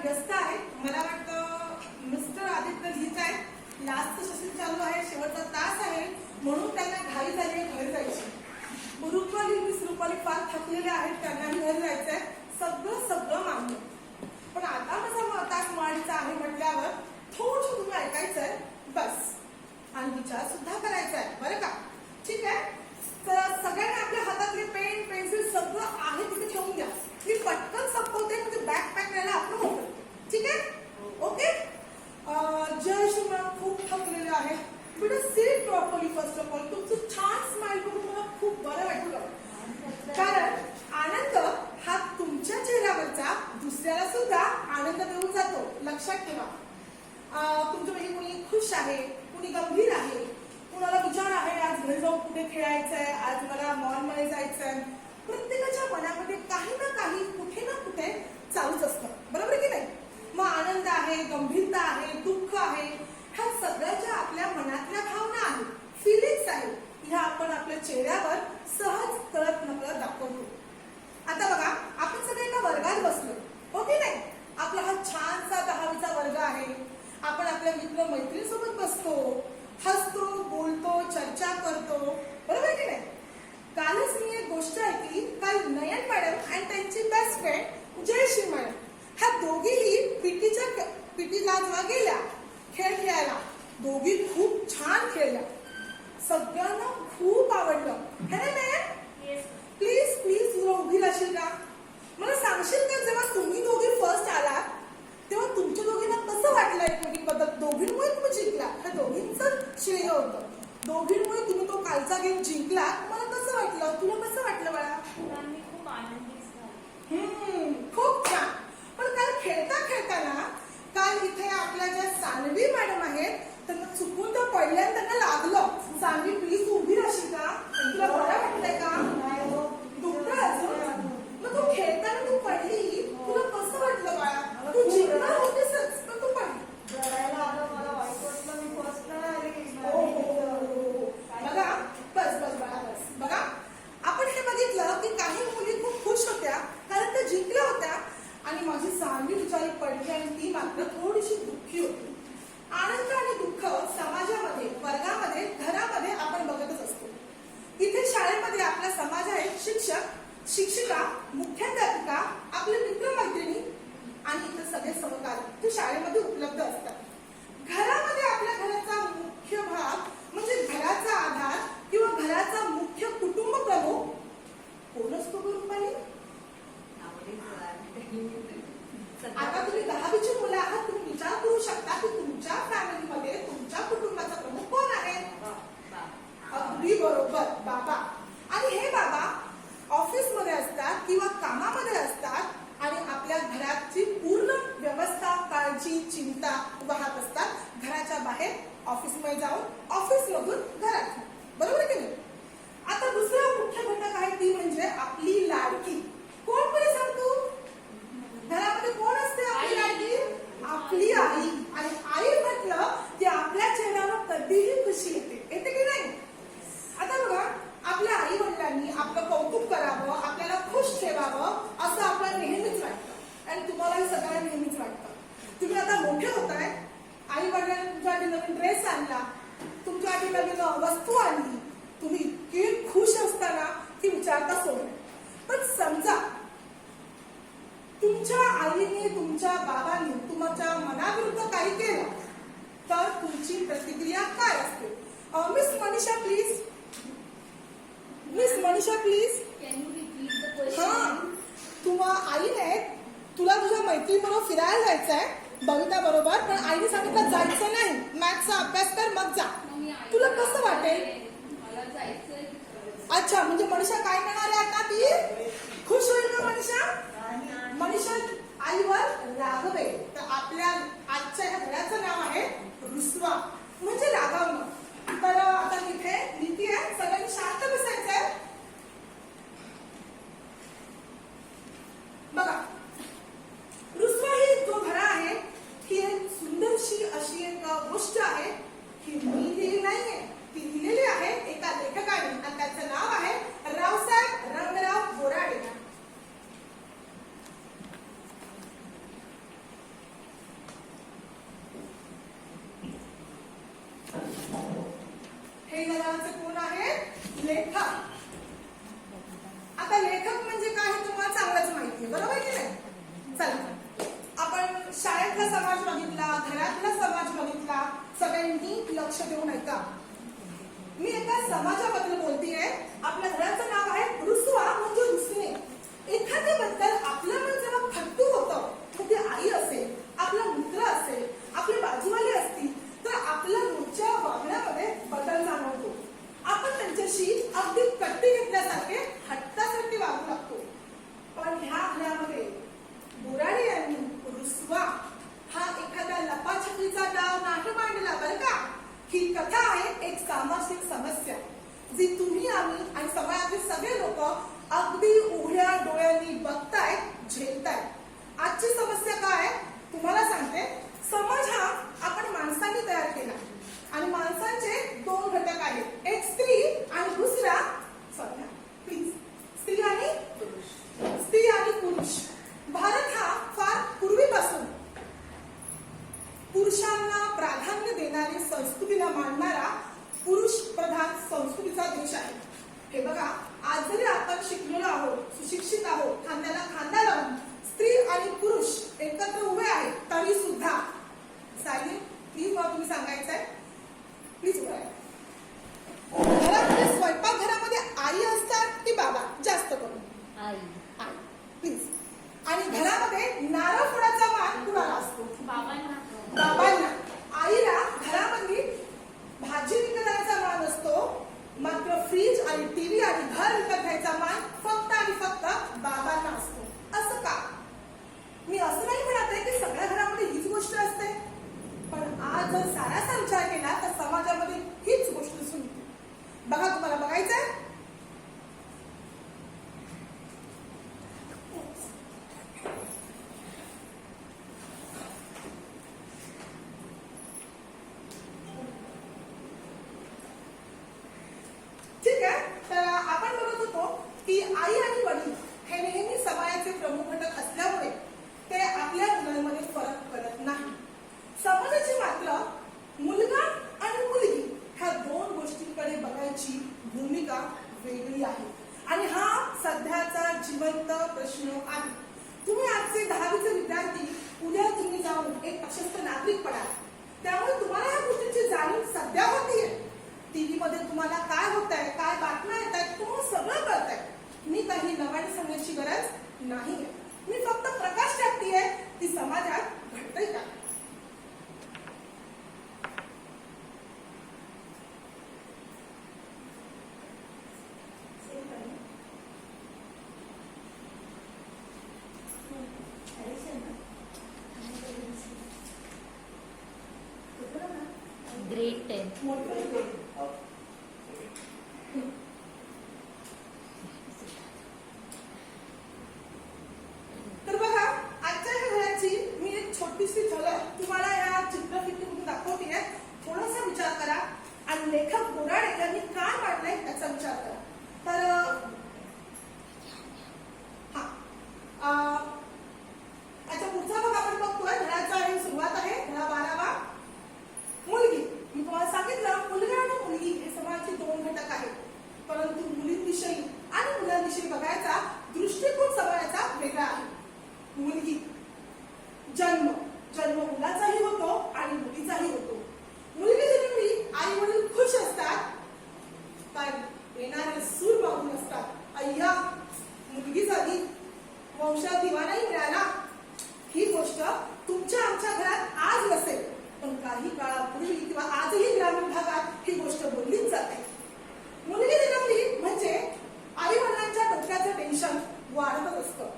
व्यस्त आहे. मला वाटतं मिस्टर आदित्य लिहित आहेत. लास्ट सेशन चालू आहे, शेवटचा तास आहे, म्हणून त्यांना घाई झाली आहे घरी जायची. रुपाली मिस रुपाली फार थकलेले आहेत, त्यांनाही घरी जायचंय. सगळं मान्य. पण आता माझा तास मांडीचा आहे म्हटल्यावर थोडं तुम्ही ऐकायचंय बस, आणि विचार सुद्धा करायचा आहे बरं का. ठीक आहे, तर सगळ्यांनी आपल्या हातातले पेन पेन्सिल सगळं आहे तिथे ठेवून द्या. मी पटकन संपवते, म्हणजे बॅग पॅक करायला आपण मोकळे. ठीक आहे, ओके. जय श्रीमान, खूप थकलेले आहे बेटा. Seat properly. First of all तुमचं छान स्माइल बघून मला खूप बरं वाटलं, कारण आनंद हा तुमच्या चेहऱ्यावरचा दुसऱ्याला सुद्धा आनंद देऊन जातो. लक्षात ठेवा. तुमच्यापैकी कुणी खुश आहे, कुणी गंभीर आहे, कुणाला विचार आहे आज घरी जाऊन कुठे खेळायचंय, आज मला मॉलमध्ये जायचंय. प्रत्येकाच्या मनामध्ये काही ना काही कुठे ना कुठे चालूच असतं, बरोबर की नाही. मग आनंद आहे, गंभीरता आहे, दुःख आहे, ह्या सगळ्याच्या आपल्या मनातल्या भावना आहेत, फिलिंग्स आहेत. ह्या आपण आपल्या चेहऱ्यावर सहज कळत नकळत दाखवतो. आता बघा, आपण सगळ्यांना वर्गात बसलो, हो की नाही. आपला हा छानसा 10वीचा वर्ग आहे. आपण आपल्या मित्र मैत्रिणीसोबत बसतो, हसतो, बोलतो, चर्चा करतो, बरोबर की नाही. कालच मी एक गोष्ट ऐकली. काल नयन मॅडम आणि त्यांची बेस्ट फ्रेंड जयश्री मॅडम ह्या दोघीही पीटीला जेव्हा गेल्या खेळ खेळायला, दोघी खूप छान खेळल्या. सगळ्यांना खूप आवडलं, है ना नयन. प्लीज प्लीज तुला उभी राहशील का. मला सांगशील का, जेव्हा तुम्ही दोघी फर्स्ट आलात तेव्हा तुमच्या दोघींना कसं वाटलं एकमेकींबद्दल. दोघींमुळे तुम्ही जिंकला, ह्या दोघींचं श्रेय होतं. दोघींमुळे तुम्ही तो कालचा गेम जिंकला. मला कसं वाटलं, तुला कसं वाटलं बाळा. खूप आनंदी झाले. खूप छान. पण काल खेळताना काल इथे आपल्या ज्या सानवी मॅडम आहेत त्यांना चुकून तर पडल्या, त्यांना लागलं. सानवी प्लीज उभी राहशील का, तुला बरं वाटतंय का. दुखतं अजून. मग तू खेळताना तू पडली, तुला कसं वाटलं बाळा. तू जिंकणार होतीसच पण तू पडली. मला वाईट वाटलं, मी फर्स्ट नाही आले. बघा, बस बस बाळा बस. बघा, आपण हे बघितलं की काही मुली खूप खुश होत्या कारण त्या जिंकल्या होत्या, आणि माझी सानवी बिचारी पडली आणि ती मात्र थोडीशी दुःखी होती. आनंद आणि दुःख समाजामध्ये, वर्गामध्ये, घरामध्ये आपण बघतच असतो. इथे शाळेमध्ये आपला समाज आहे. शिक्षक, शिक्षिका, मुख्याध्यापिका, आपले मित्रमैत्रिणी आणि इतर सगळे सहकारी ते शाळेमध्ये उपलब्ध असतात. घरामध्ये आपल्या घराचा मुख्य भाग म्हणजे घराचा आधार किंवा घराचा मुख्य कुटुंब प्रमुख कोण असतो रुपाली. आता तुम्ही 10वीची मुलं आहात, तुम्ही विचार करू शकता की तुमच्या फॅमिलीमध्ये तुमच्या कुटुंबाचा प्रमुख कोण आहे. अगदी बरोबर, बाबा. आणि हे बाबा ऑफिसमध्ये असतात किंवा कामामध्ये असतात आणि आपल्या घराची पूर्ण व्यवस्था, काळजी, चिंता वाहत असतात. घराच्या बाहेर ऑफिसमध्ये जाऊन, ऑफिसमधून घरात, बरोबर की नाही. आता दुसरा मुख्य घटक आहे ती म्हणजे आपली लाडकी. कोण बरे सांगतो, घरामध्ये कोण असते आपली लाडकी. आपली आई. आणि आई म्हटलं की आपल्या चेहऱ्यावर कधीही खुशी येते की नाही. आता बघा, आपल्या आई वडिलांनी आपलं कौतुक करावं, आपल्याला खुश ठेवावं असं आपल्याला नेहमीच वाटतं, आणि तुम्हालाही सगळ्यांना नेहमीच वाटतं. तुम्ही आता मोठे होताय, आई वडिलांनी तुमच्यासाठी नवीन ड्रेस आणला, तुमच्यासाठी नवीन वस्तू आणली, तुम्ही इतके खुश असताना की विचारता सोडून. पण समजा तुमच्या आईने, तुमच्या बाबांनी तुमच्या मनाविरुद्ध काही केलं तर तुमची प्रतिक्रिया काय असते. Miss Manisha please. Miss Manisha please. हा, तुम्हा आईने तुला तुझ्या मैत्रिणीबरोबर फिरायला जायचंय बबिता बरोबर, पण आईने सांगितलं जायचं नाही, मॅथ्सचा अभ्यास कर मग जा. तुला कसं वाटेल. अच्छा, म्हणजे मनीषा काय करणार आहे आता, ती खुश होईल का मनीषा. मनीषा आईवर रागवे. तर आपल्या आजच्या ह्या घराचं नाव आहे रुसवा, म्हणजे रागावणं. तर आता इथे नीती आहे, सगळ्यांनी शांत बसायचंय. बघा, रुसवा ही जो धडा आहे ही एक सुंदरशी अशी एक गोष्ट आहे. ही मी लिहिली नाहीये, ती लिहिलेली आहे एका लेखकाने, आणि त्याचं नाव आहे रावसाहेब रंगराव बोराडे. लक्ष देऊन ऐका. मी एका समाजाबद्दल बोलतेय. आपल्या घराचं नाव आहे रुसवा म्हणजे रुसणे. एखाद्याबद्दल आपलं मन जेव्हा खट्टू होतं, मग ती आई असेल, आपला मित्र असेल, आपले बाजूवाले असतील, तर आपल्या रोजच्या वागण्यामध्ये बदल जाणवतो. आपण त्यांच्याशी अगदी कट्टी घेतल्यासारखे हट्टासारखे वागू लागतो. पण ह्या घरामध्ये बोराडे यांनी रुसवा हा एखाद्या लपाछपीचा डाव नाही मांडला बरं का. ही कथा आहे एक सामाजिक समस्या जी तुम्ही आम्ही आणि समाजातील सगळे लोक अगदी उघड्या डोळ्यांनी बघताय, झेलताय. आजची समस्या काय तुम्हाला सांगते. समाज हा आपण माणसांनी तयार केला आणि माणसांचे दोन घटक आहेत, एक स्त्री आणि दुसरा प्लीज स्त्री आणि पुरुष. भारत हा फार पूर्वीपासून पुरुषांना प्राधान्य देणारी संस्कृतीला मानणारा पुरुष प्रधान संस्कृतीचा देश आहे. हे बघा, आज जरी आपण शिकलेलो आहोत, सुशिक्षित आहोत, खांद्याला खांदा लावून स्त्री आणि पुरुष एकत्र उभे आहेत, तरी सुद्धा सायलेंट प्लीज मला तुम्ही सांगायचंय, प्लीज उभे आहे. घरामध्ये स्वयंपाकघरामध्ये आई असतात की बाबा? जास्त करून आई प्लीज. आणि घरामध्ये नारळ फोडायचा मान कुणाला असतो? बाबांना. आईला घरामध्ये भाजी विकत घ्यायचा मान असतो, मात्र फ्रीज आणि टीव्ही आणि घर विकत घ्यायचा मान फक्त आणि फक्त बाबांना असतो. असं का? मी असं नाही म्हणत आहे की सगळ्या घरामध्ये हीच गोष्ट असते, पण आज जर सारासा विचार केला तर समाजामध्ये हीच गोष्ट दिसून येते. बघा, तुम्हाला बघायचंय. ठीक आहे, तर आपण बघत होतो की आई आणि वडील हे नेहमी समाजाचे प्रमुख घटक असल्यामुळे ते आपल्या मुलांमध्ये फरक करत नाही. समाजाची मात्र मुलगा आणि मुलगी ह्या दोन गोष्टींकडे बघायची भूमिका वेगळी आहे आणि हा सध्याचा जिवंत प्रश्न आहे. तुम्ही आजचे 10वीचे विद्यार्थी, उद्या तुम्ही जाऊन एक सशस्त्र नागरिक पडाल. त्यामुळे तुम्हाला ह्या गोष्टींची जाणीव सध्या होतीये. टीव्ही मध्ये तुम्हाला काय होत आहे, काय बातम्या येत आहेत, तुम्हाला सगळं कळत आहे. मी काही नव्याने सांगण्याची गरज नाहीये. मी फक्त प्रकाश टाकतीये ती समाजात घडतंय का. ग्रेड 10. तर बघा, आजच्या ह्या घराची मी एक छोटीशी झलक तुम्हाला ह्या चित्रफितीतून दाखवतेय. थोडासा विचार करा आणि लेखक बोराडे यांनी काय मांडलंय त्याचा विचार करा. तर याच्या पुढचा भाग आपण बघतोय. घराचा ही सुरुवात आहे. घरा 12वा. मुलगी. मी तुम्हाला सांगितलं मुलगा आणि मुलगी हे समाजाचे दोन घटक आहेत, परंतु मुलींविषयी आणि मुलांविषयी बघायचा दृष्टिकोन समाजाचा वेगळा आहे. मुलगी जन्म मुलाचाही होतो आणि मुलीचाही होतो. मुलगी जन्मली आई वडील खुश असतात, पण येणारे सूर मागून असतात. अय्या, मुलगी झाली, वंशात दिवा नाही मिळाला. ही गोष्ट तुमच्या आमच्या घरात आज नसेल, पण काही काळापूर्वी किंवा आजही ग्रामीण भागात ही गोष्ट बोललीच जाते. मुलगी जन्मली म्हणजे आई वडिलांच्या डोक्याचं टेन्शन वाढतच असतं.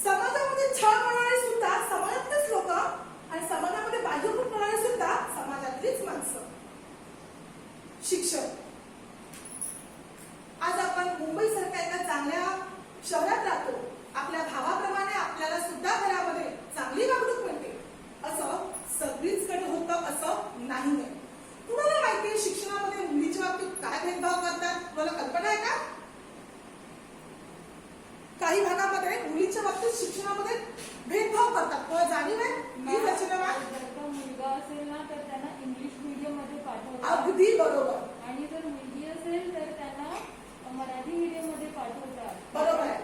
समाजामध्ये छळ करणारे सुद्धा समाजातलेच लोक आणि समाजामध्ये बाह्यभूत करणारे सुद्धा समाजातलीच माणसं. शिक्षण. आज आपण मुंबई सारख्या एका चांगल्या शहरात राहतो. आपल्या भावाप्रमाणे आपल्याला सुद्धा घरामध्ये चांगली वागणूक मिळते. असं सगळीचकडे होतं असं नाहीये. तुम्हाला माहितीये शिक्षणामध्ये मुलीच्या बाबतीत काय भेदभाव करतात? तुम्हाला कल्पना आहे का? काही भागामध्ये मुलीच्या बाबतीत शिक्षणामध्ये भेदभाव करतात. तुला जाणीव आहे? मी रचनावाद. मुलगा असेल ना तर त्यांना इंग्लिश मीडियम मध्ये पाठवतात. अगदी बरोबर. आणि जर मुलगी असेल तर त्यांना मराठी मीडियम मध्ये पाठवतात. बरोबर आहे.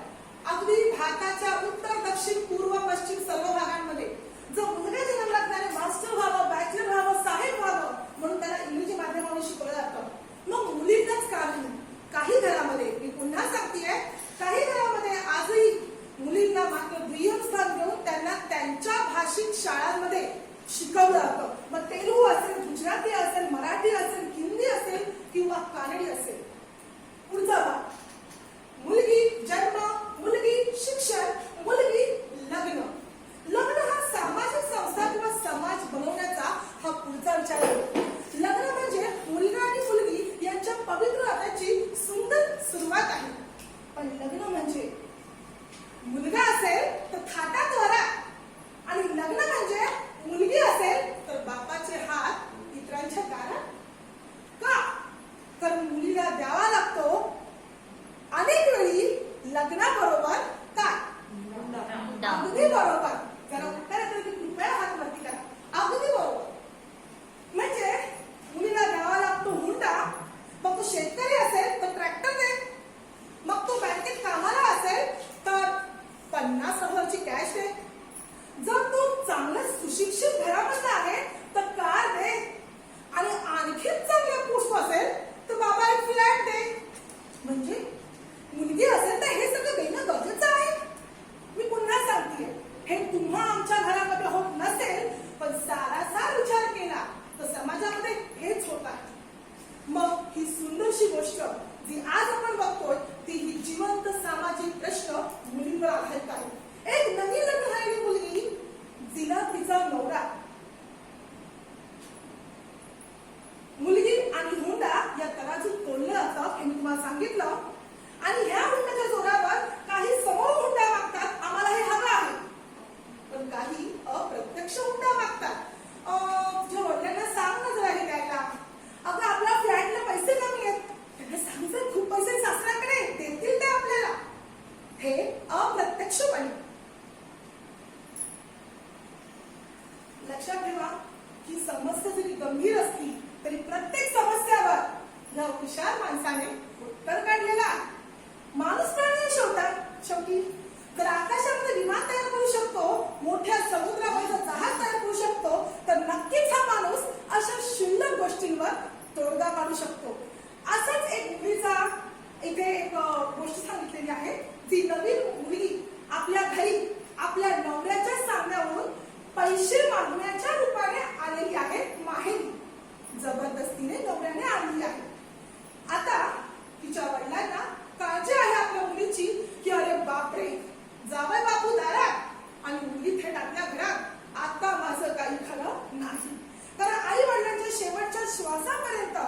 अगदी भारताच्या उत्तर, दक्षिण, पूर्व, पश्चिम सर्व भागांमध्ये जो मुलगा जन्मला त्याने मास्टर व्हावं, बॅचलर व्हावं, साहेब व्हावं म्हणून त्याला इंग्रजी दुय्यम स्थान देऊन त्यांना त्यांच्या भाषिक शाळांमध्ये शिकवलं जातं. मग तेलुगू असेल, गुजराती असेल, मराठी असेल, हिंदी असेल किंवा कानडी असेल. पुढचा भाग, मुलगी जन्म, मुलगी शिक्षण, मुलगी लग्न. लग्न हा सामाजिक संस्था किंवा समाज बनवण्याचा हा पुढचा विचार आहे. लग्न म्हणजे मुलगा आणि मुलगी यांच्या पवित्र नात्याची सुंदर सुरुवात आहे. पण लग्न म्हणजे मुलगा असेल तर थाटात वरात आणि लग्न म्हणजे मुलगी असेल तर बापाचे हात इतरांच्या दारात. का? कारण मुलीला द्यावा लागतो अनेक वेळी लग्नाबरोबर काय? अगदी बरोबर. जरा उत्तर येतं की कृपया हात वरती करा. अगदी बरोबर. म्हणजे मुलीला द्यावा लागतो हुंडा. मग तो शेतकरी असेल तर ट्रॅक्टर दे. मग तो बँकेत कामाला असेल तर 50,000ची कॅश दे. जर तो चांगला सुशिक्षित घरामधला आहे तर कार दे. आणि आणखीच चांगल्या पोस्ट असेल तर बाबा एक फ्लॅट दे. म्हणजे मुलगी असेल तर हे सगळं देणं गरजेचं आहे. मी पुन्हा सांगते, हे तुम्हा आमच्या घरामध्ये होत नसेल पण सारासार विचार केला तर समाजामध्ये हेच होत आहे. मग ही सुंदरशी गोष्ट जी आज आपण बघतोय ती ही जिवंत सामाजिक प्रश्न मुलींवर आधारित आहे. एक नवीन लग्न झालेली मुलगी जिला तिचा नवरा, मुलगी आणि हुंडा या तराजूत तोडलं जातं हे मी तुम्हाला सांगितलं. आणि ह्या हुंड्याच्या जोरावर काही समोर हुंडा मागतात, आम्हाला हे हवं आहे. पण काही अप्रत्यक्ष हुंडा मागतात. तुझ्या वडिलांना सांग ना जरा हे द्यायला. अगं आपल्या फ्लॅटला पैसे कमी आहेत, त्यांना सांगितलं खूप पैसे सासऱ्याकडे देतील ते आपल्याला. हे अप्रत्यक्षपणे. लक्षात ठेवा ही समस्या जरी गंभीर असली तरी प्रत्येक समस्यावर या हुशार माणसाने उत्तर काढलेलं आहे. माणूस प्राणी शेवटी जर आकाशामध्ये विमान तयार करू शकतो, मोठ्या समुद्रामध्ये जहाज तयार करू शकतो तर नक्कीच हा माणूस अशा क्षुल्लक गोष्टींवर तोडगा काढू शकतो. असंच एक मुलीचा इथे एक गोष्ट सांगितलेली आहे. जी नवीन मुलगी आपल्या घरी आपल्या नवऱ्याच्या सांगण्यावरून पैसे मागण्याच्या रूपाने आलेली आहे माहेरी. जबरदस्तीने नवऱ्याने आणली आहे. आता तिच्या वडिलांना काळजी आहे आपल्या मुलीची की अरे बापरे जावई बापू दारात आणि मुली थेट आपल्या घरात. आता माझं काही खरं नाही. कारण आई वडिलांच्या शेवटच्या श्वासापर्यंत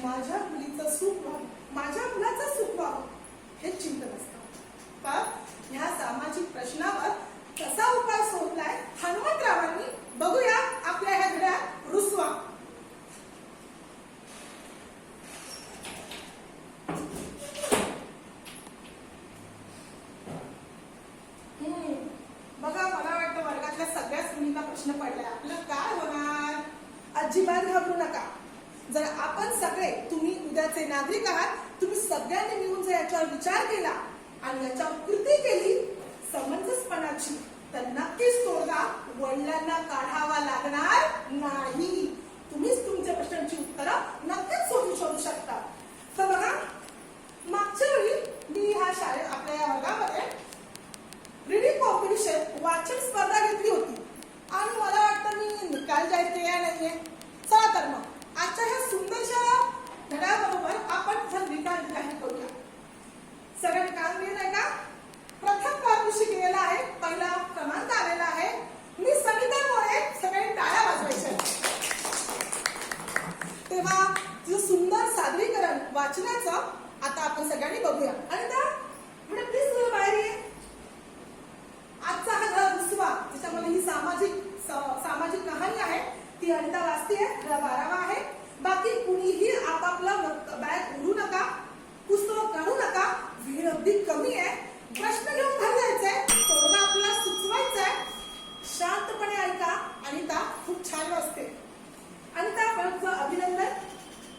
माझ्या मुलीचं सुख व्हावं, माझ्या मुलाचं सुख व्हावं हे चिंतन असतं. तर ह्या सामाजिक प्रश्नावर कसा उपाय शोधलाय हनुमंतरावांनी बघूया आपल्या ह्या घड्या रुसवा. बघा मला वाटतं वर्गातल्या सगळ्याच मुलींना प्रश्न पडलाय आपलं काय होणार. अजिबात घाबरू नका. जर आपण सगळे, तुम्ही उद्याचे नागरिक आहात, तुम्ही सगळ्यांनी मिळून जर याच्यावर विचार केला आणि याच्यावर कृती केली समंजसपणाची तर नक्कीच तोडगा वडिलांना काढावा लागणार नाही. तुम्हीच तुमच्या प्रश्नांची उत्तरं नक्कीच शोधू शकता. तर बघा मागच्या वेळी मी ह्या शाळेत आपल्या या वर्गामध्ये रीडिंग कॉम्पिटिशन वाचन स्पर्धा घेतली होती आणि मला वाटतं मी निकाल जाहीर केला नाहीये. चला तर मग आजच्या ह्या सुंदरशा धड्याबरोबर आपण निकाल जाहीर करूया. सगळ्यांनी काम केलं आहे का? प्रथम पारितोषिक केलेला आहे, पहिला क्रमांक आलेला आहे. मी सविता मोरे, सगळ्यांनी टाळ्या वाजवायच्या. तेव्हा तुझं सुंदर सादरीकरण वाचनाचं आता आपण सगळ्यांनी बघूया. आणि म्हणजे प्लीज तुला बाहेर ये. आजचा हा घर रुसवा ज्याच्यामध्ये ही सामाजिक कहाणी आहे ती अनिता वाचते. 12वा आहे. बाकी कुणीही आपापला बॅग उडू नका, पुस्तक काढू नका. वेळ अगदी कमी आहे. प्रश्न घेऊन घरी जायचंय, तोडगा आपल्याला सुचवायचा आहे. शांतपणे ऐका. अनिता खूप छान वाचते. अनिता तुझं अभिनंदन,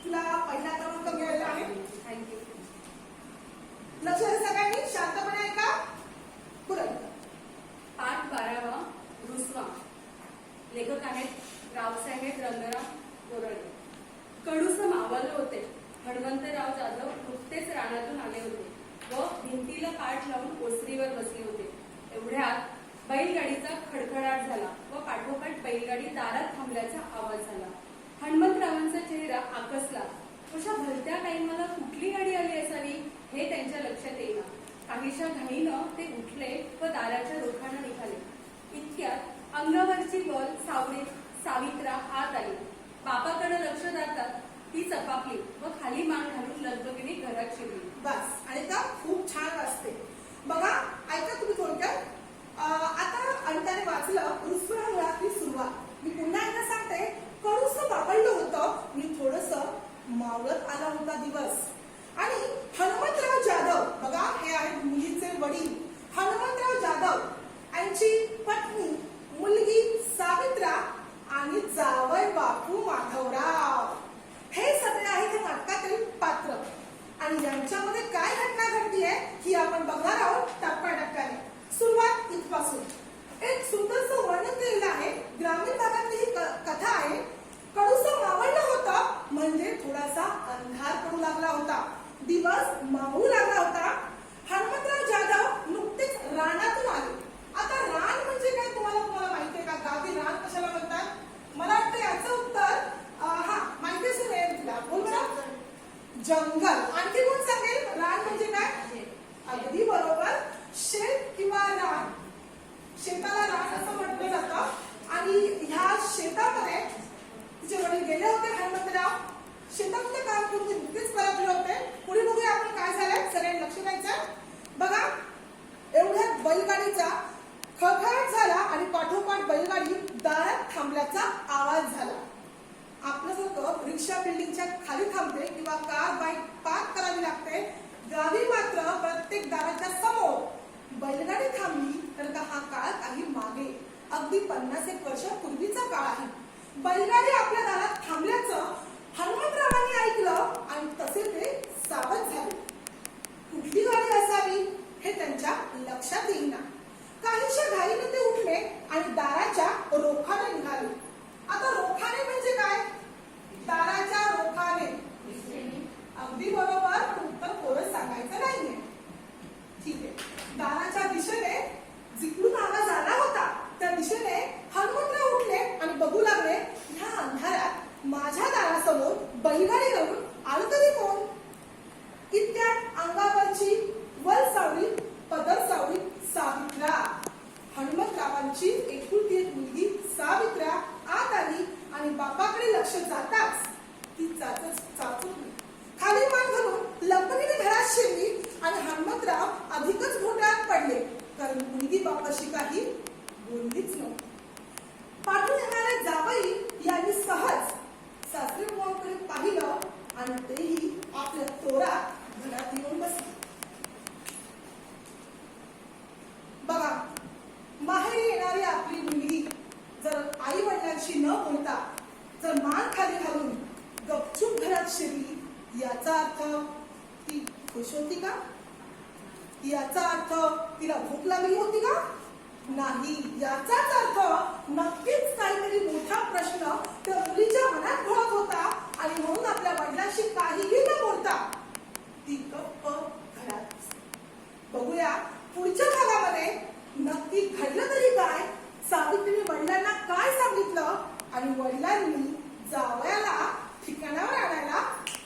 तुला पहिला क्रमांक मिळालेला आहे. थँक्यू. लक्ष द्या सगळ्यांनी, शांतपणे ऐका. पुढे पाठ 12वा रुसवा. लेखक आहेत रावसाहेब रंगराव कोरडे. कडूसं मावळलं होते. हणमंतराव जाधव नुकतेच रानातून आले होते व भिंतीला पाठ लावून ओसरीवर बसले होते. एवढ्यात बैलगाडी दारात थांबल्याचा आवाज झाला. हनुमंतरावांचा चेहरा आकसला. अशा भलत्या टाइमाला कुठली गाडी आली असावी हे त्यांच्या लक्षात येईना. काहीशा घाईनं ते उठले व दाराच्या रोखानं निघाले. इतक्यात अंगावरची बल सावरीत सावित्रा आत आली. बापाकडे लक्ष जातात ती चपापली व खाली मान घालून लगबगीने घरात शिरली. बस आणि का खूप छान वाजते बघा. ऐका तुम्ही थोडक्यात. आता अनिताने वाचलं रुसुरामुळातली सुरुवात. मी पुन्हा एकदा सांगते. कडूस बाबळलं होतं. मी थोडस मावळत आला होता दिवस. आणि हनुमंतराव जाधव बघा हे आहेत मुलीचे वडील हनुमंतराव जाधव, यांची पत्नी मुलगी सावित्रा आणि जावई बापू माधवराव. हे सगळे आहेत या नाटकातील पात्र. आणि यांच्यामध्ये काय घटना घडतीये ही आपण बघणार आहोत टप्प्याटप्प्याने. सुरुवात इथपासून. एक सुंदरसं वर्णन केलेलं आहे. ग्रामीण भागातली ही कथा आहे. कडूसं मावळलं होतं म्हणजे थोडासा अंधार पडू लागला होता. दिवस मावळू लागला होता. हनुमंतराव जाधव नुकतेच रानातून आले. आता रान म्हणजे काय तुम्हाला माहितीये का? गावी रान कशाला म्हणतात? मला वाटतं याचं उत्तर माहिती असेल तुला. बोल बरं. जंगल. आणखी कोण सांगेल रान म्हणजे काय? अगदी बरोबर. शेत किंवा रान. शेताला रान असं म्हटलं जातं. आणि ह्या शेतामध्ये तिचे वडील गेले होते हनुमंतराव. शेतामध्ये काम करून ते नुकतेच परतले होते. पुढे बघूया आपण काय झालंय. सगळ्यांनी लक्ष द्यायचं. बघा एवढ्यात बैलगाडीचा खळखळाट झाला आणि पाठोपाठ बैलगाडी दारात थांबल्याचा आवाज झाला. आपल्यासारखं रिक्षा बिल्डिंगच्या खाली थांबते किंवा कार बाईक पार्क करावी लागते. गावी मात्र प्रत्येक दाराच्या समोर बैलगाडी थांबली. तर हा काळ काही मागे अगदी 50-1 वर्षापूर्वीचा काळ आहे. बैलगाडी आपल्या दारात थांबल्याचं हनुमंतरावांनी ऐकलं आणि तसे ते सावध झाले. कुठली गाडी असावी हे त्यांच्या लक्षात येईना. काहीशा घाईने ते उठले आणि दाराच्या रोखाने निघाले. आता रोखाने म्हणजे काय? दाराच्या रोखाने. अगदी बरोबर. उत्तर कोरच सांगायचं नाहीये. ठीक आहे. दाराच्या दिशेने जिकडून आवाज आला होता त्या दिशेने हनुमंतराव उठले आणि बघू लागले. ह्या अंधारात माझ्या दारासमोर बैलगाडी घेऊन आलं तरी कोण? इतक्यात अंगावरची वल सावळी पदर सावळी सावित्रा, हनुमंतरावांची एकुलती एक मुलगी सावित्रा आत आली आणि बापाकडे लक्ष जाताच ती चाचपली. खाली मान घालून लगबगीने घरात शिरली आणि हनुमंतराव अधिकच घोटाळ्यात पडले. कारण मुलगी बापाशी काही बोललीच नव्हती. पाठून येणारे जावई यांनी सहज सासरे बुवांकडे पाहिलं आणि तेही आपल्या तोरात घरात येऊन बसले. बघा माहेरी येणारी आपली मुलगी जर आई वडिलांशी न बोलता जर मान खाली घालून गपचूप घरात शिरली याचा अर्थ ती खुश होती का? याचा अर्थ तिला भूक लागली होती का? नाही. याचाच अर्थ नक्कीच काहीतरी मोठा प्रश्न त्या मुलीच्या मनात घोळत होता आणि म्हणून आपल्या वडिलांशी काहीही न बोलता ती गप्प घरात. बघूया पुढच्या भागामध्ये नक्की घडलं तरी काय. सावित्रीने वडिलांना काय सांगितलं आणि वडिलांनी जावयाला ठिकाणावर आणायला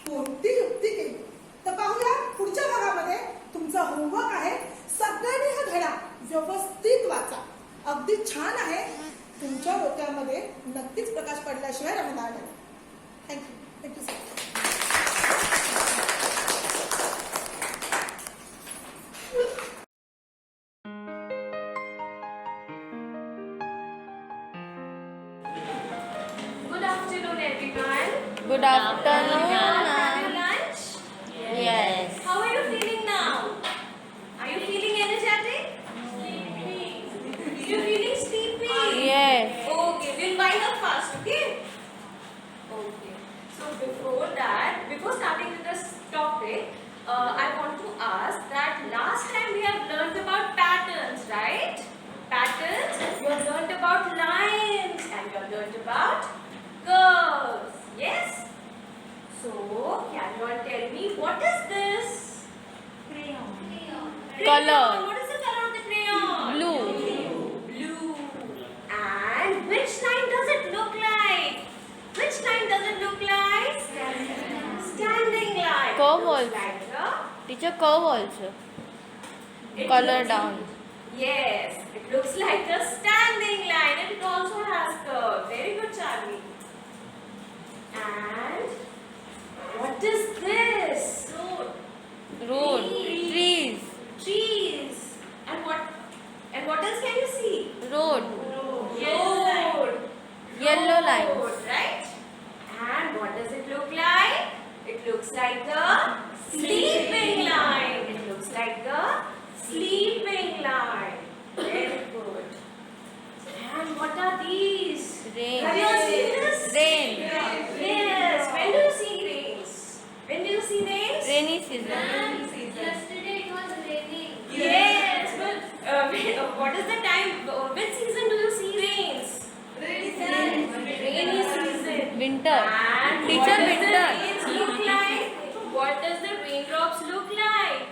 कोणती युक्ती केली. तर पाहूया पुढच्या भागामध्ये. तुमचा होमवर्क आहे सगळ्यांनी हा धडा व्यवस्थित वाचा. अगदी छान आहे. तुमच्या डोक्यामध्ये नक्कीच प्रकाश पडल्याशिवाय राहणार नाही. Thank you. Thank you sir. Good afternoon, everyone. Good afternoon. Have you lunch? Yes. How are you feeling now? Are you feeling energetic? Sleepy. You're feeling sleepy? Yes. Okay, we'll wind up fast, okay? Okay. So before starting with this topic, I want to ask that last time we have learned about patterns, right? Patterns. You have learned about lines and you have learned about curves. Yes. So can you all tell me what is this? Crayon. Color. What is the color of the crayon? Blue. Blue. And which line does Teacher, curve also. It Color looks- down. Yes, it looks like a standing line and it also has curve. Very good, Charlie. And what is this? Road. Trees. Trees. Trees. And what else can you see? Road. Road. Yellow Road, lines. right? And what does it look like? It looks like a sleeping line. It looks like a sleeping line. Very good. And what are these? Rain. Have you all seen this? Rain. Yes. When do you see rains? When do you see rains? Rainy season. Yesterday it was raining. Yes, but what is the time? Which season do you see rains? Rainy season. Winter. And Teacher, what does winter. the rains look like? What does the raindrops look like?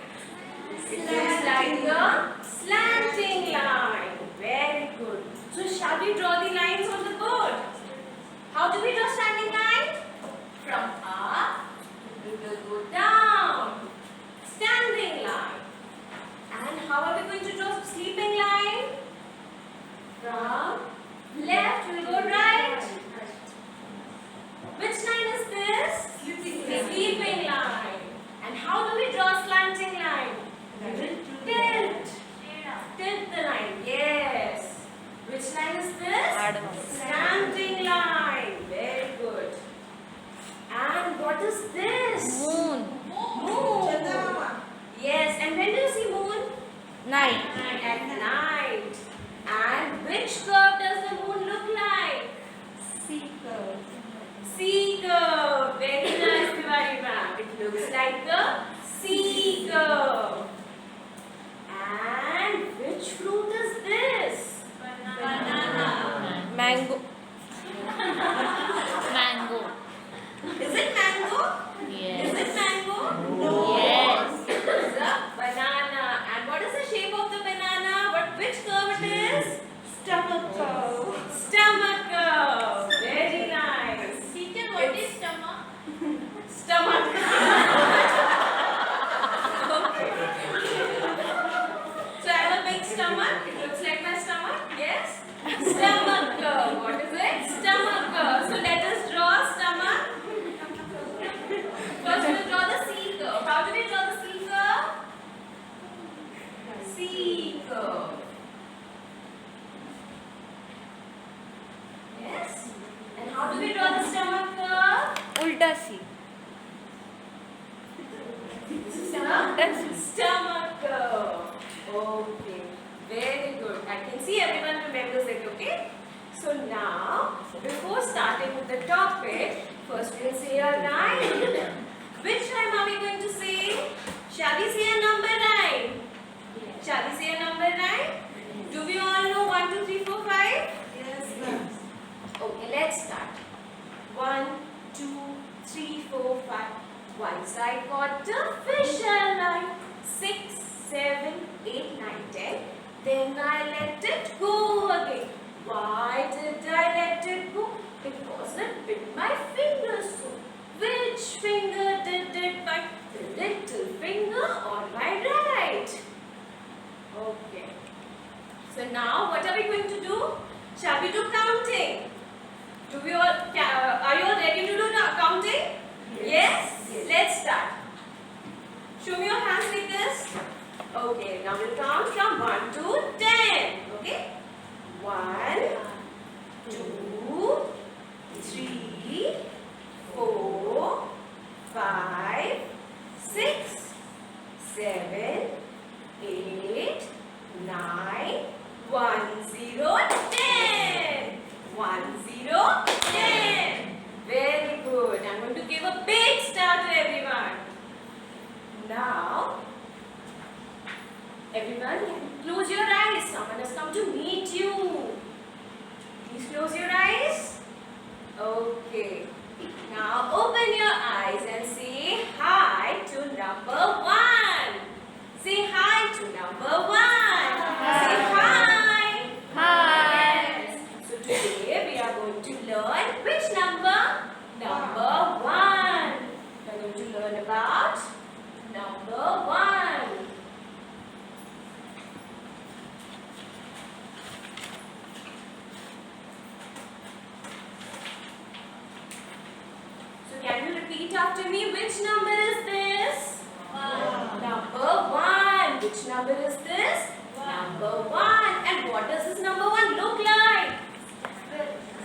It looks like a slanting line. Very good. So shall we draw the lines on the board? How do we draw standing line? From up, we will go down. Standing line. And how are we going to draw sleeping line? From left, we will go right. Which line is this? Sleeping line. And how do we draw slanting line? We will tilt. Tilt the line. Yes. Which line is this? Slanting line. Very good. And what is this? Moon. Moon. Yes. And when do you see moon? Night. At night. And which curve does the moon look like? C curve. Very nice, Tiwari ma'am. It looks like a C curve. And which fruit is this? Mango. Mango. Is it mango? Is Yes. it mango? Yes. It is a banana. And what is the shape of the banana? Which curve it is? Stomach curve. Stomach curve. Very nice. Teacher, what is stomach? Stomach. Okay. So I have a big stomach. It looks like my stomach. Yes. Stomach curve. What is it? Stomach curve. So let us draw stomach. First we will draw the C curve. How do we draw the C curve? C curve. Yes. And how do we draw the stomach curve? Ulta C. Stomach curve. Okay. Very good. I can see everyone remembers it, okay? So now, before starting with the topic, first we'll say a rhyme. Which rhyme are we going to say? Shall we say a number rhyme? Shall we say a number rhyme? Do we all know 1, 2, 3, 4, 5? Yes, ma'am. Okay, let's start. 1, 2, 3, 4, 5. Once I caught a fish alive. 6, 7, 8, 9, 10. Then I let it go again. Why did I let it go? Because it bit my finger so. Which finger did it bite? The little finger or my right? Okay. So now what are we going to do? Shall we do counting? Are you all ready to do counting? Yes? Let's start. Show me your hands like this. Okay, now we'll count from 1 to 10. Okay? 1, 2, 3, 4, 5, 6, 7, 8, 9, 1, 0, 10. 1, 0, 10. Very good. I'm going to give a big star to everyone. Now, everyone, close your eyes. Someone has come to meet you. Please close your eyes. Okay. Now open your eyes and say hi to number 1. Say hi to number 1. Say hi. Hi. repeat after me. Which number is this? Number 1. Which number is this? Number 1. And what does this number 1 look like?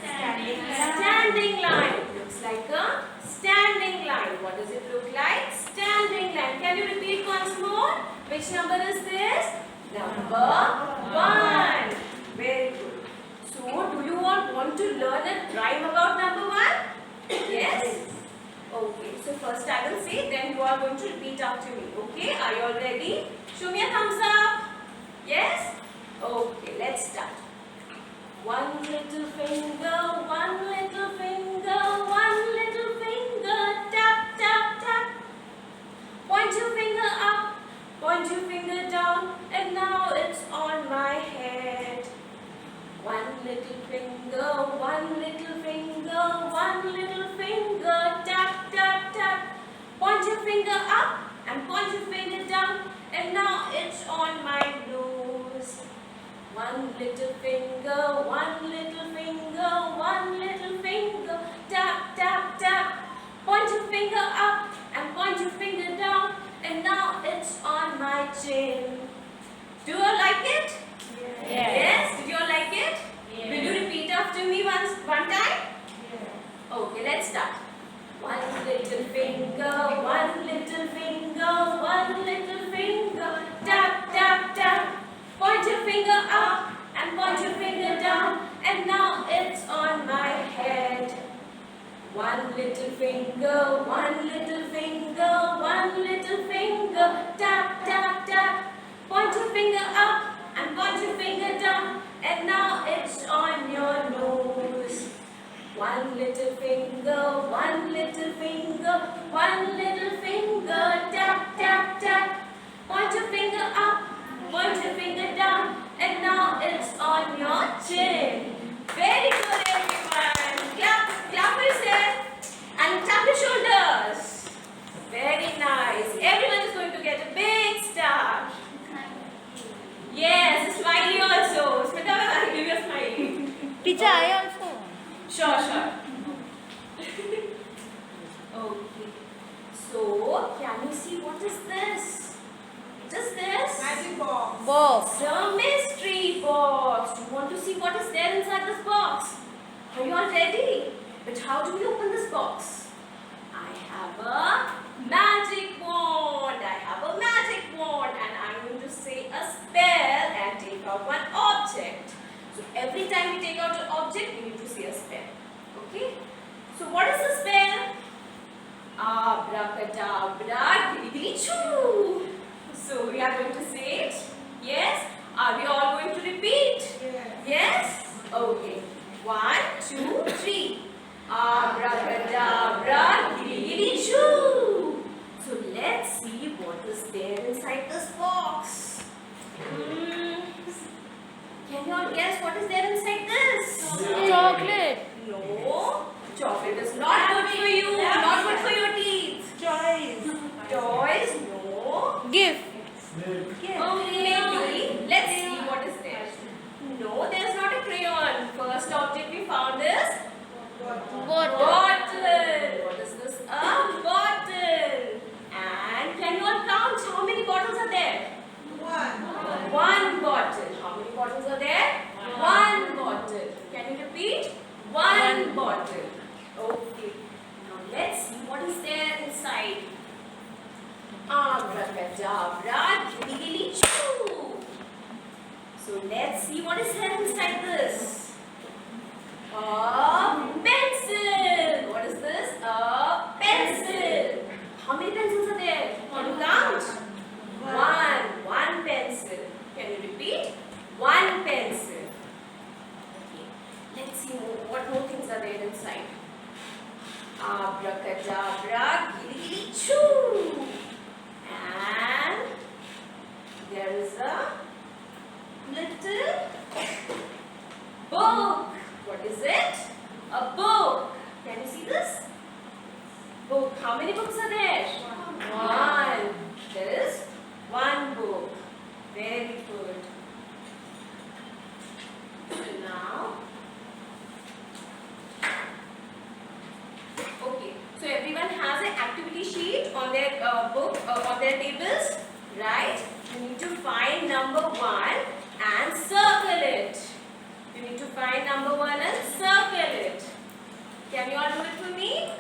Standing line. It looks like a standing line. What does it look like? Standing line. Can you repeat once more? Which number is this? Number 1. Very good. So, do you all want to learn a rhyme about number 1? Yes? Okay. So, first I will say, then you are going to repeat after me. Okay? Are you all ready? Show me a thumbs up. Yes? Okay. Let's start. One little finger, one little finger, one little finger, tap, tap, tap. Point your finger up, point your finger down, and now it's on my head. One little finger, one little finger, one little finger, tap, tap, tap. Point your finger up and point your finger down, and now it's on my nose. One little finger, one little finger, one little finger, tap, tap, tap. Point your finger up and point your finger down, and now it's on my chin. Do you all like it? Yes. Did you all like it? Yes. Will you repeat after me one time? Okay, let's start. One little finger, one little finger, one little finger, tap, tap, tap. Point your finger up and point your finger down, and now it's on my head. One little finger, one little finger, one little finger, tap, tap, tap. Point your finger up and point your finger down, and now it's on your nose. One little finger, one little finger, one little finger, tap, tap, tap. Point your finger up, point your finger down, and now it's on your chin. Very good, everyone. Clap, clap for yourself and tap your shoulders. Very nice. Everyone is going to get a big star. Yes, a smiley also. Smita, I'll give you a smiley. Teacher, I also. Sure, sure. Okay. So, can you see what is this? What is this? Magic box. Box. The mystery box. Do you want to see what is there inside this box? Are you all ready? But how do we open this box? I have a magic wand. I have a magic wand, and I'm going to say a spell and take out one object. So every time we take out an object, we need to say a spell. Okay? So what is the spell? Abracadabra, gilly choo. So we are going to say it. Yes? Are we all going to repeat? Yes. Yes? Okay. 1, 2, 3. Abracadabra, gilly choo. So let's see what is there inside this box. Can you all guess what is there inside this? Chocolate. No. Chocolate is not good for you. Not good for your teeth. Toys. Toys? No. Gift. Maybe. Let's see what is there. No, there's not a crayon. First object we found is Bottle. bottle. What is this? A bottle. And can you all count how many bottles are there? One bottle. How many bottles are there? One bottle. Can you repeat? One bottle. Okay. Now let's see what is there inside. Abracadabra, gilly gilly choo. So let's see what is there inside this. A pencil. What is this? A pencil. How many pencils are there? Can you count? One pencil. Can you repeat? One pencil. Okay. Let's see what more things are there inside. Abracadabra, gilly gilly choo. And there is a little book. What is it? A book. Can you see this? Book. How many books are there? One. There is one book. Very good. Now, okay. So everyone has an got their tables? Right? You need to find number 1 and circle it. You need to find number 1 and circle it. Can you all do it for me?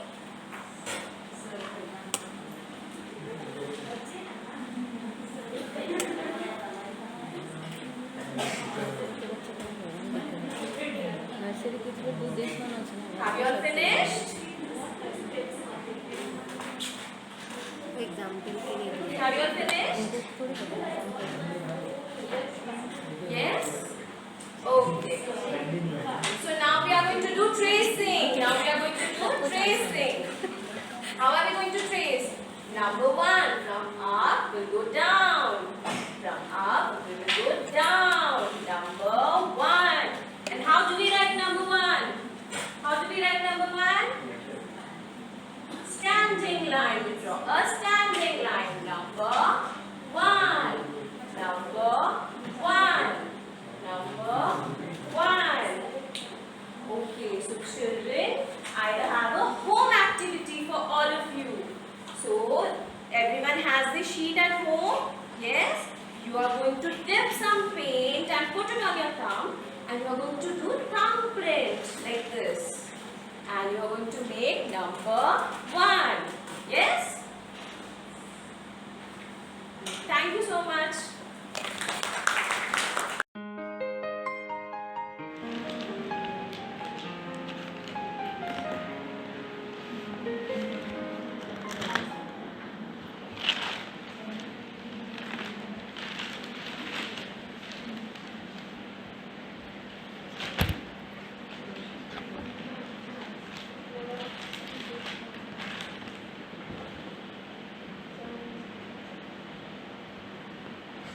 Have you all finished? Have you all finished? Yes? Okay. So now we are going to do tracing. Now we are going to do tracing. How are we going to trace? Number 1, from up will go down. From up we will go down. Number 1. And how do we write number 1? How do we write number 1? Standing line. We draw a standing line. Number 1. Number 1. Number 1. Okay, so children, I have a home activity for all of you. So, everyone has the sheet at home? Yes? You are going to dip some paint and put it on your thumb, and you are going to do thumbprint like this. And you are going to make number 1. Yes? Thank you so much.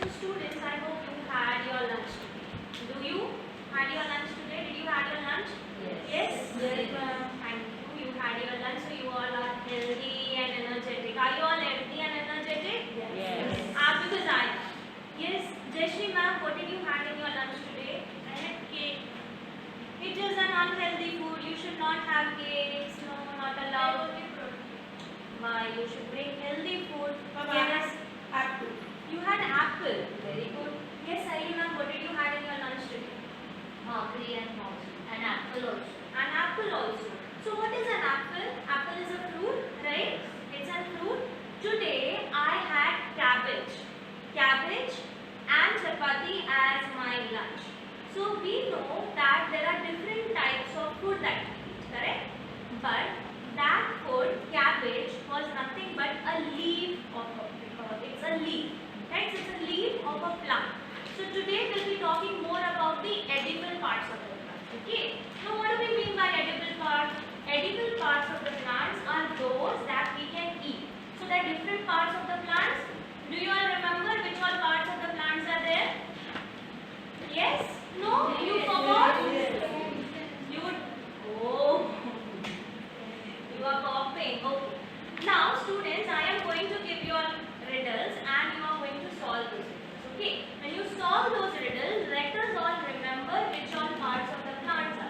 So students, I hope you had your lunch today. Do you had your lunch today? Did you had your lunch? Yes. Yes. Thank you. You had your lunch, so you all are healthy and energetic. Are you all healthy and energetic? Yes. Because I am. Yes. Jayashree ma'am, what did you had in your lunch today? I had cake. It is an unhealthy food. You should not have cakes. No, not allowed. Why? You should bring healthy food. Yes. Apple. You had apple. Very good. Yes, Saili ma'am, what did you had in your lunch today? Bhakri and mouse. And apple also. An apple also. So what is an apple? Apple is a fruit, right? It's a fruit. Today I had cabbage. Cabbage and chapati as my lunch. So we know that there are different types of food that we eat, correct? But that food, cabbage, was nothing but a leaf of it's a leaf. Right? It's a leaf of a plant. So today we'll be talking more about the edible parts of the plant. Okay? Now what do we mean by edible parts? Edible parts of the plants are those that we can eat. So there are different parts of the plants. Do you all remember which all parts of the plants are there? Yes? No? You forgot? You would. Oh. You are copying. Okay. Now students, I am going to give you all riddles and you are going to solve those riddles. Okay? When you solve those riddles, let us all remember which all parts of the plants are.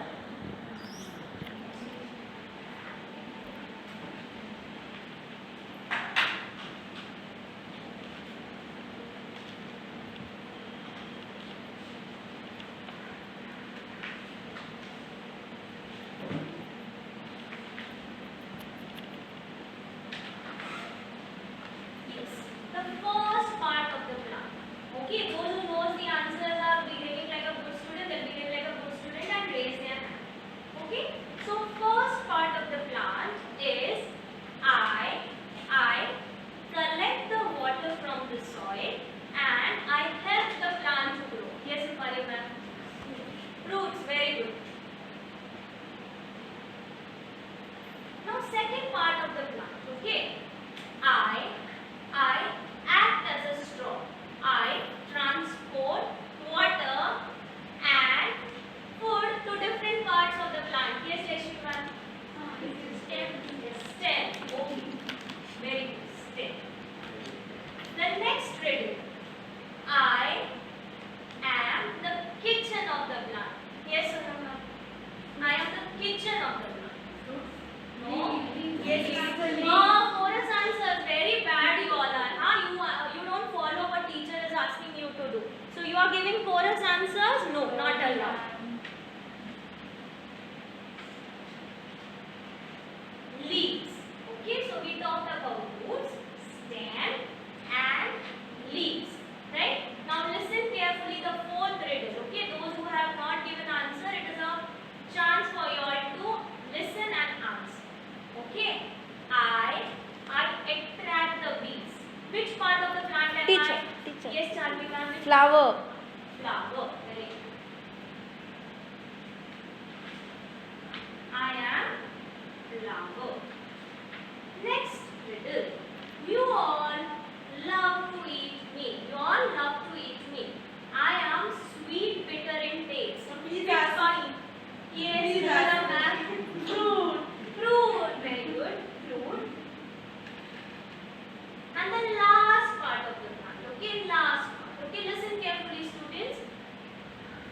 Flower. Flower. Very good. I am flower. Next riddle. You all love to eat me. You all love to eat me. I am sweet, bitter in taste. Please Which ask. one? Yes, Please Radha ask. ma'am. Fruit. Fruit. Very good. Fruit. And the last part of the plant. Okay, last part. Okay, listen carefully, students.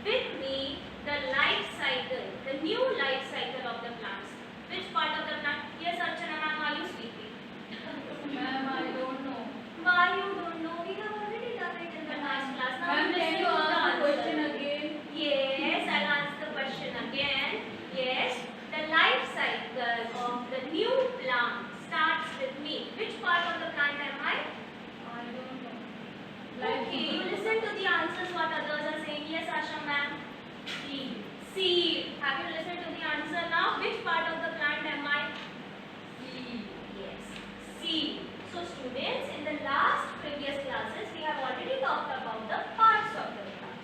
With me, the life cycle, the new life cycle of the plants. Which part of the plant? Yes, Archana ma'am, are you sleeping? Ma'am, I don't know. Why you don't know? We have already done it in the last class. Now Ma'am, listen can you to ask the answer. question again? Yes, I'll answer the question again. Yes, the life cycle of the new plant starts with me. Which part of the plant am I? I don't know. Okay, you listen to the answers what others are saying. Yes, Asha ma'am. Seed. Seed. Have you listened to the answer now? Which part of the plant am I? Seed. Yes. Seed. So students, in the last previous classes, we have already talked about the parts of the plants.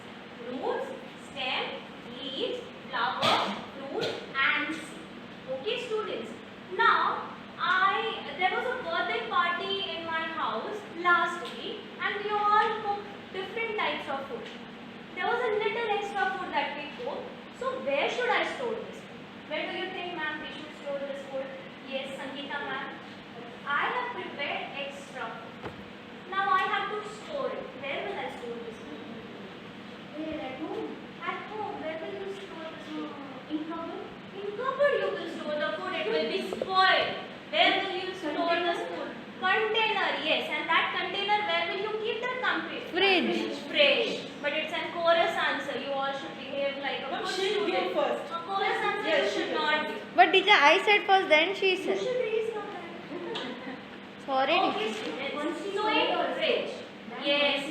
Roots, stem, leaves, flower, fruit and seed. Okay students. Now, there was a birthday party in my house last week and we all cooked different types of food. There was a little extra food that we cooked. So where should I store this? Where do you think ma'am we should store this food? Yes, Sangeeta ma'am. I have prepared extra food. Now I have to store it. Where will I store this food? Where? At home? At home. Where will you store this food? In cupboard? In cupboard you will store the food. It will be spoiled. Where will you store this food? Container, yes. And that container, where will you keep that complete? Fridge. Fridge. But it's an chorus answer. You all should behave like a No, good she'll student. give first. A chorus answer Yes, you she should will. not give. But teacher, I said first, then she You said. should raise your hand. Sorry, Okay, teacher. students. So in fridge. Yes,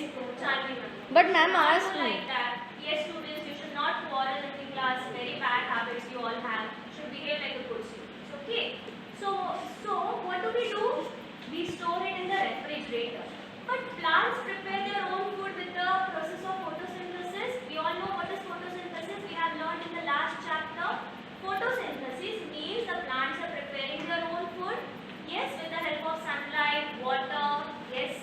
Charlie ma'am. But ma'am Also asked me. like that. Yes, students, you should not quarrel in the class. Very bad habits you all have. Should behave like a good student. Okay. So what do? We store it in the refrigerator. But plants prepare their own food with the process of photosynthesis. We all know what is photosynthesis. We have learned in the last chapter. Photosynthesis means the plants are preparing their own food. Yes, with the help of sunlight, water. Yes,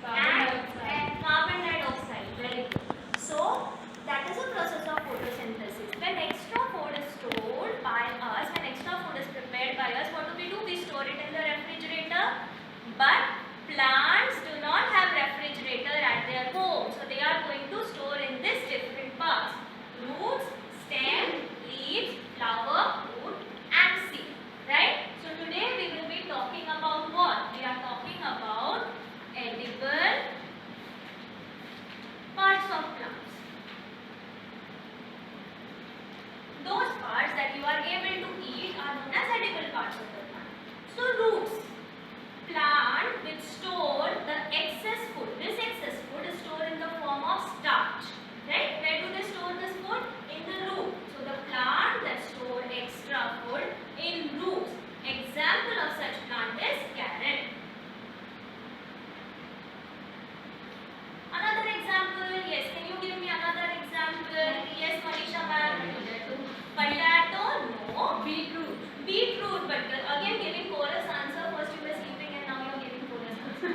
and carbon dioxide. Very good. So that is a process of photosynthesis. When extra food is stored by us, when extra food is prepared by us, what do? We store it in the refrigerator. But plants do not have refrigerator at their home. So they are going to store in this different parts. Roots, stem, leaves, flower, fruit and seed. Right? So today we will be talking about what? We are talking about edible parts of plants. Those parts that you are able to eat are known as edible parts of the plant. So roots. Plant which store the excess food. This excess food is stored in the form of starch. Right? Where do they store this food? In the root. So the plant that store extra food in roots. Example of such plant is carrot. Another example, yes, can you give me another example? Yes, Manisha ma'am. Potato, no. Beetroot. Beetroot, but again giving chorus answer. First you were sleeping and now you are giving chorus answer.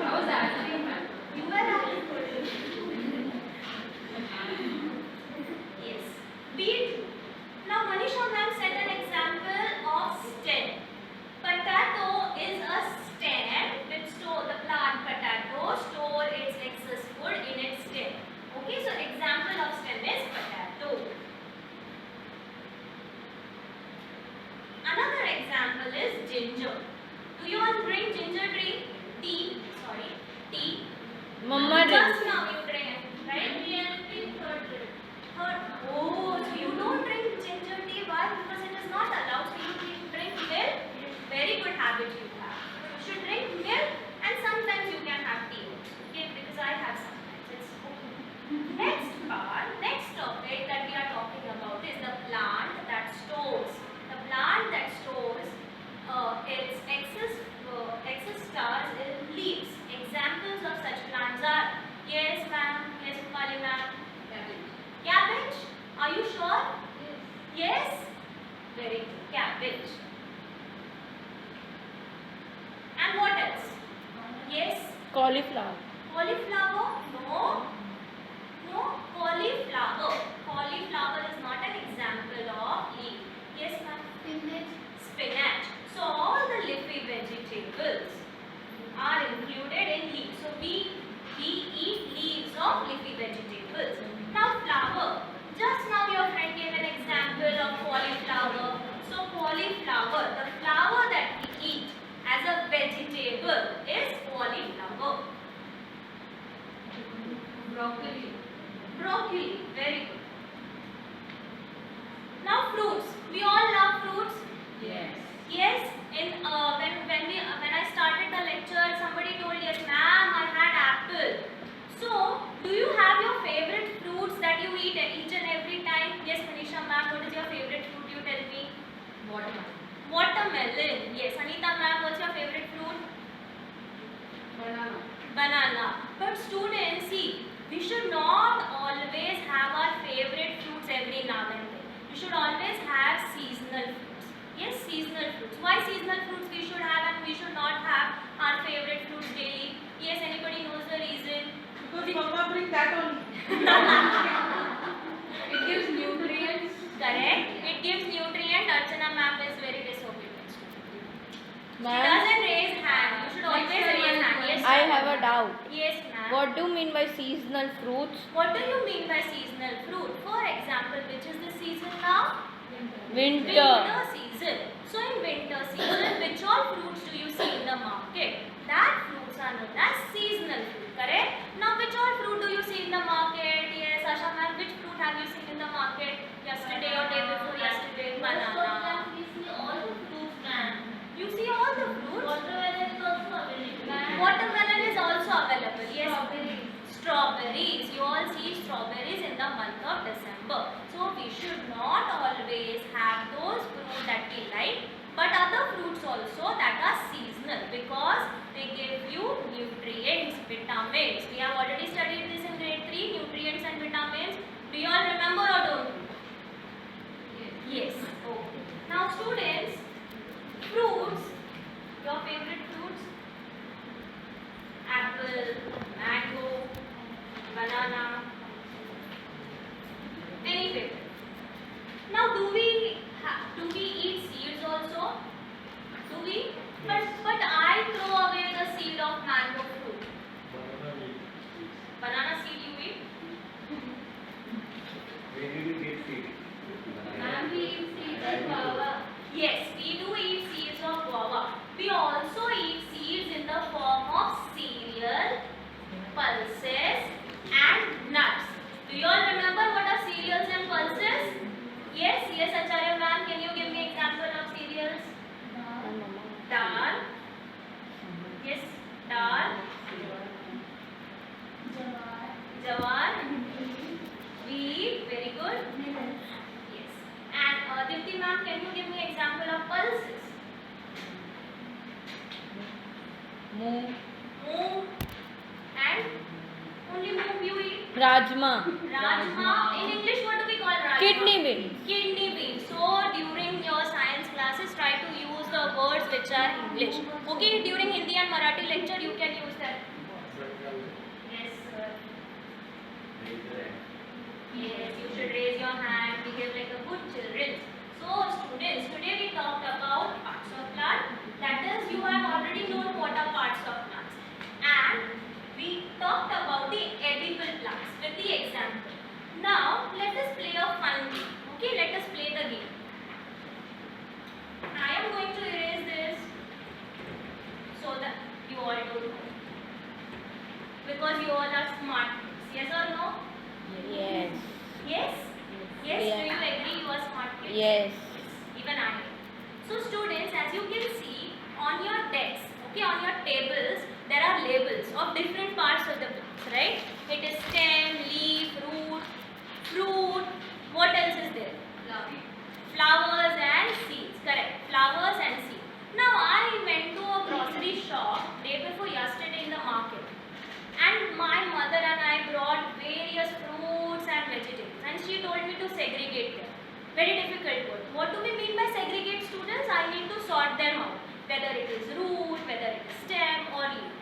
I was answering, ma'am. You were having chorus. Yes. Beetroot. Now Manisha ma'am said an example of stem. Potato is a stem which store the plant potato store its excess food in its stem. Okay, so example of stem is potato. Another example is ginger. Do you all drink ginger tea? Tea. Mama Just did. now you drink, right? Third. Oh, so you don't drink ginger tea. Why? Because it is not allowed. So you drink milk. Very good habit you have. You should drink milk and sometimes you can have tea. Okay, because I have sometimes. It's okay. Next part, next topic that we are talking about is the plant that stores. The plant that stores its excess starch in leaves. Examples of such plants are, yes ma'am, cabbage. And what else? Yes, Cauliflower. cauliflower? No. No, cauliflower. Cauliflower is not an example of leaf. Yes, ma'am. Spinach. Spinach. So all the leafy vegetables are included in leaf. So we eat leaves of leafy vegetables. Now flower. Just now your friend gave an example of cauliflower. So cauliflower, the flower that we eat as a vegetable is cauliflower. Broccoli. Broccoli, very good. Now fruits. We all love fruits. Yes. Yes. When I started the lecture, somebody told yes, ma'am, I had apple. So, do you have your favorite fruits that you eat each and every time? Yes, Manisha ma'am, what is your favorite fruit? You tell me. Watermelon. Watermelon. Yes, Anita ma'am, what's your favorite fruit? Banana. Banana. But students, see, we should not always have our favorite fruits every now and then. We should always have seasonal fruits. Yes, seasonal fruits. Why seasonal fruits we should have and we should not have our favorite fruits daily? Yes, anybody knows the reason? Because Mama bring that only. It gives nutrients. Correct. It gives nutrient. Archana ma'am is very disobedient. She Ma'am, doesn't raise hand. You should always raise hand. Yes, I ma'am. have a doubt. Yes, ma'am. What do you mean by seasonal fruits? What do you mean by seasonal fruit? For example, which is the season now? Winter. Winter season. So in winter season, which all fruits do you see in the market? That fruits are known as seasonal fruit, correct? Now which all fruit do you see in the market? Yes, Asha ma'am, which fruit have you seen in the market? Yesterday or day before yesterday? Banana. We see all the fruits, ma'am. You see all the fruits? Watermelon is also available. Watermelon is also available. Yes. Strawberries. Strawberries. You all see strawberries in the month of December. So we should not always have those fruits that we like, but other fruits also that are seasonal because they give you nutrients, vitamins. We have already studied this in grade 3, nutrients and vitamins. Do you all remember or don't? Yes. Okay. Now students, fruits, your favorite fruits? Apple, mango, banana. Any favorite? Now do we eat seeds also? Do we? But I throw away the seed of mango fruit. Banana seed you eat? Where did you get seed? Ma'am, we eat seeds of guava. Yes, we do eat seeds of guava. We also eat seeds in the form of cereal, pulses and nuts. Do you all remember what are cereals and pulses? Yes, Acharya ma'am, can you give me example of cereals? Dal. Yes, dal. Jawar. Wheat. Very good. Yes. And Dipti ma'am, can you give me example of pulses? Moong. Moong. And only moong you eat. Rajma. Rajma. In English, what do we call rajma? Kidney beans. Kidney beans. So during your science classes, try to use the words which are English. Okay, during Hindi and Marathi lecture, you can use that. Yes, sir. Yes, you should raise your hand, behave like a good children. So students, today we talked about parts of plant. That is, you have already known what are parts of plants. And we talked about the edible plants with the example. Now, let us play a fun game. Okay, let us play the game. I am going to erase this so that you all don't know. Because you all are smart. Yes or no? Yes. Yes? Yes, Yeah. do you agree you are smart kids? Yes. Even I am. So students, as you can see on your desks, okay, on your tables, there are labels of different parts of the plants, right? It is stem, leaf, root, fruit. What else is there? Flowers and seeds. Correct. Flowers and seeds. Now I went to a grocery shop day before yesterday in the market. And my mother and I brought various fruits and vegetables, and she told me to segregate them Very difficult word. What do we mean by segregate students? I need to sort them out. Whether it is root, whether it is stem or leaf.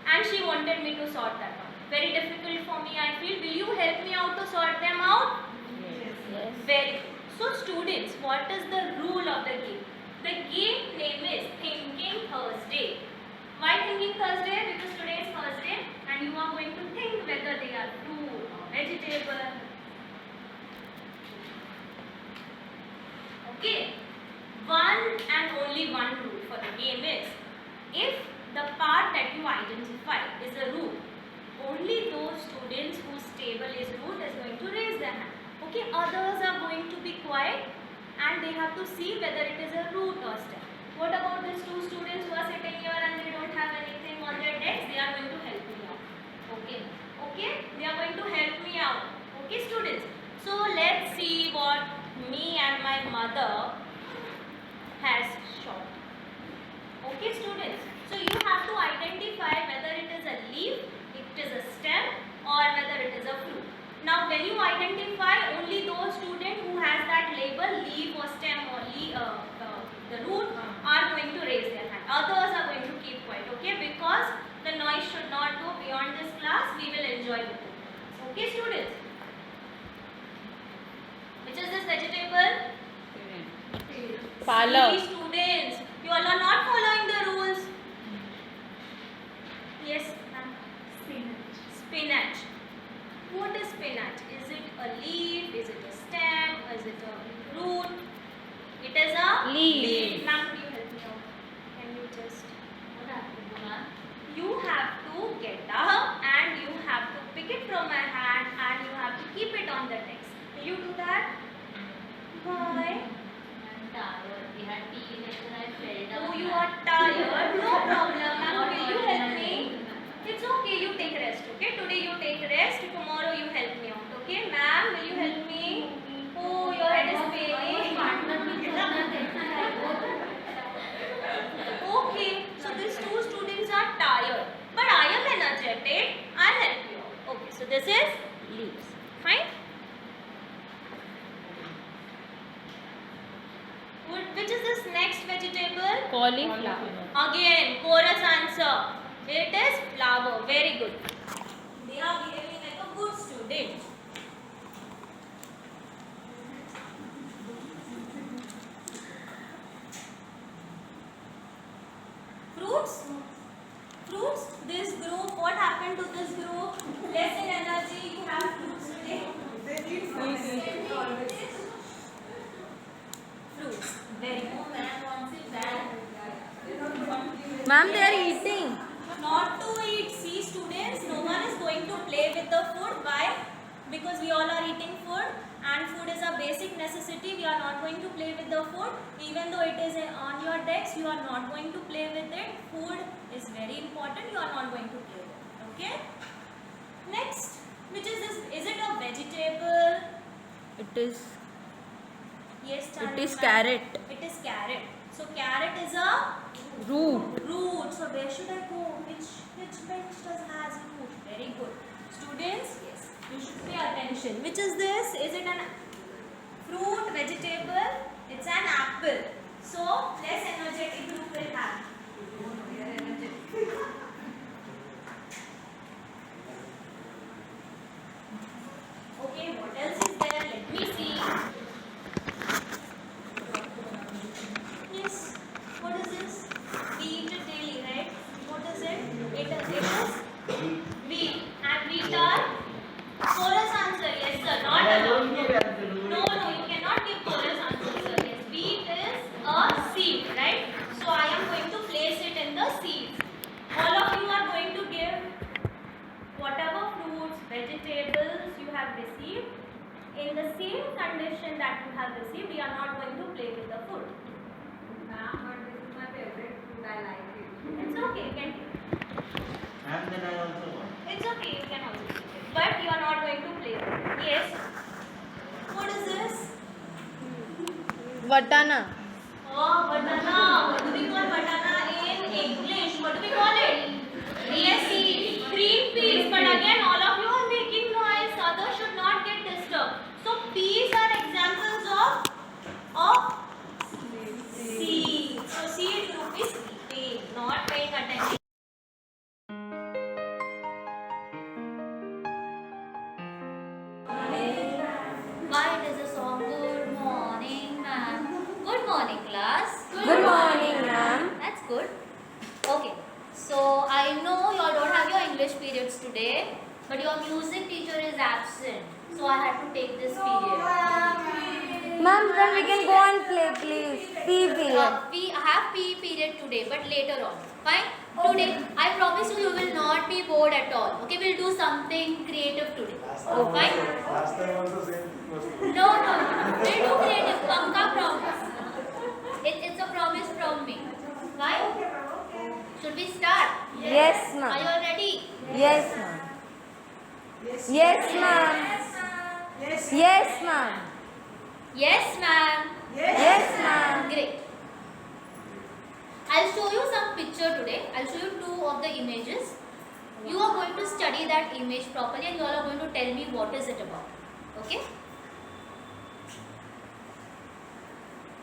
And she wanted me to sort that out. Very difficult for me, I feel. Will you help me out to sort them out? Yes. Very good. So students, what is the rule of the game? The game name is Thinking Thursday. Why Thinking Thursday? Because today is Thursday and you are going to think whether they are fruit or vegetable. Okay. One and only one rule for the game is, if the part that you identify is a root, only those students whose table is root is going to raise their hand. Okay, others are going to be quiet and they have to see whether it is a root or stem. What about these two students who are sitting here and they don't have anything on their decks? They are going to help me out. Okay, okay, they are going to help me out. Okay, students. So let's see what me and my mother has shot. Okay, students. So you have to identify whether it is a leaf, it is a stem, or whether it is a fruit. Now, when you identify, only those students who has that label leaf or stem or the root are going to raise their hand. Others are going to keep quiet. Okay, because the noise should not go beyond this class. We will enjoy with it. Okay, students. Which is this vegetable? Palak. See, students, you all are not following the rules. Yes, ma'am. Spinach. What is spinach? Is it a leaf? Is it a stem? Is it a root? It is a Leaf. Ma'am, could you help me out? Can you just? What happened, ma'am? You have to get up and you have to pick it from my hand and you have to keep it on the text. Will you do that? Why? I'm tired. We had tea later. I fell down. Oh, you are tired. No problem, ma'am. Will you help me? It's okay. You take rest. Okay. Today you take rest. Tomorrow you help me out. Okay, ma'am. Will you help me? Oh, your head is paining. Okay. So these two students are tired, but I am energetic. I'll help you out. Okay. So this is leaves. Fine. Which is this next vegetable? Cauliflower. Again, chorus answer. It is flower. Very good. They are behaving like a good student. Fruits? Fruits? This group, what happened to this group? Less in energy, you have fruits today. They eat fruits always. Fruits. Very good. Oh, ma'am wants it back. Ma'am, they are eating. Not to eat. See, students, no one is going to play with the food. Why? Because we all are eating food and food is a basic necessity. We are not going to play with the food. Even though it is on your decks, you are not going to play with it. Food is very important. You are not going to play with it. Okay? Next, which is this? Is it a vegetable? It is. Yes, It Chandra is ma'am. carrot. It is carrot. So carrot is a Root. root. So where should I go? Which bench has root? Very good. Students, yes, you should pay attention. Which is this? Is it an fruit, vegetable? It's an apple. So less energetic group will have. Okay, what else is there? Let me see. Yes. What is this? We eat it daily, right? What is it? It is wheat. And wheat are chorus answer. Yes, sir. Not allowed. No, you cannot give chorus answer, sir. Yes, wheat is a seed, right? So I am going to place it in the seeds. All of you are going to give whatever fruits, vegetables you have received. In the same condition that you have received, we are not going to play with the food. Ma'am, but this is my favorite food. I like it. It's okay, you can take it. And then I also want. It's okay, you can also take it. But you are not going to play with it. Yes. What is this? Watana. Oh, banana. What do we call banana in English? What do we call it? Yes, green peas. But again, all of you are making noise. Others should not get disturbed. So peas are examples of good. Okay, so I know you all don't have your English periods today, but your music teacher is absent, so I had to take this period. Ma'am, then we can go and play, please. PE period. We have PE period today, but later on. Fine? Today, I promise you, you will not be bored at all. Okay, we'll do something creative today. Fine? Last time also same was No, we'll do creative. Come promise. It's a promise from me. Fine? Should we start? Yes, Are you ma'am. all ready? Yes, ma'am. Yes, ma'am. Yes. Yes, ma'am. Yes, ma'am. Yes, ma'am. Great. I'll show you some picture today. I'll show you 2 of the images. You are going to study that image properly and you all are going to tell me what is it about. Okay?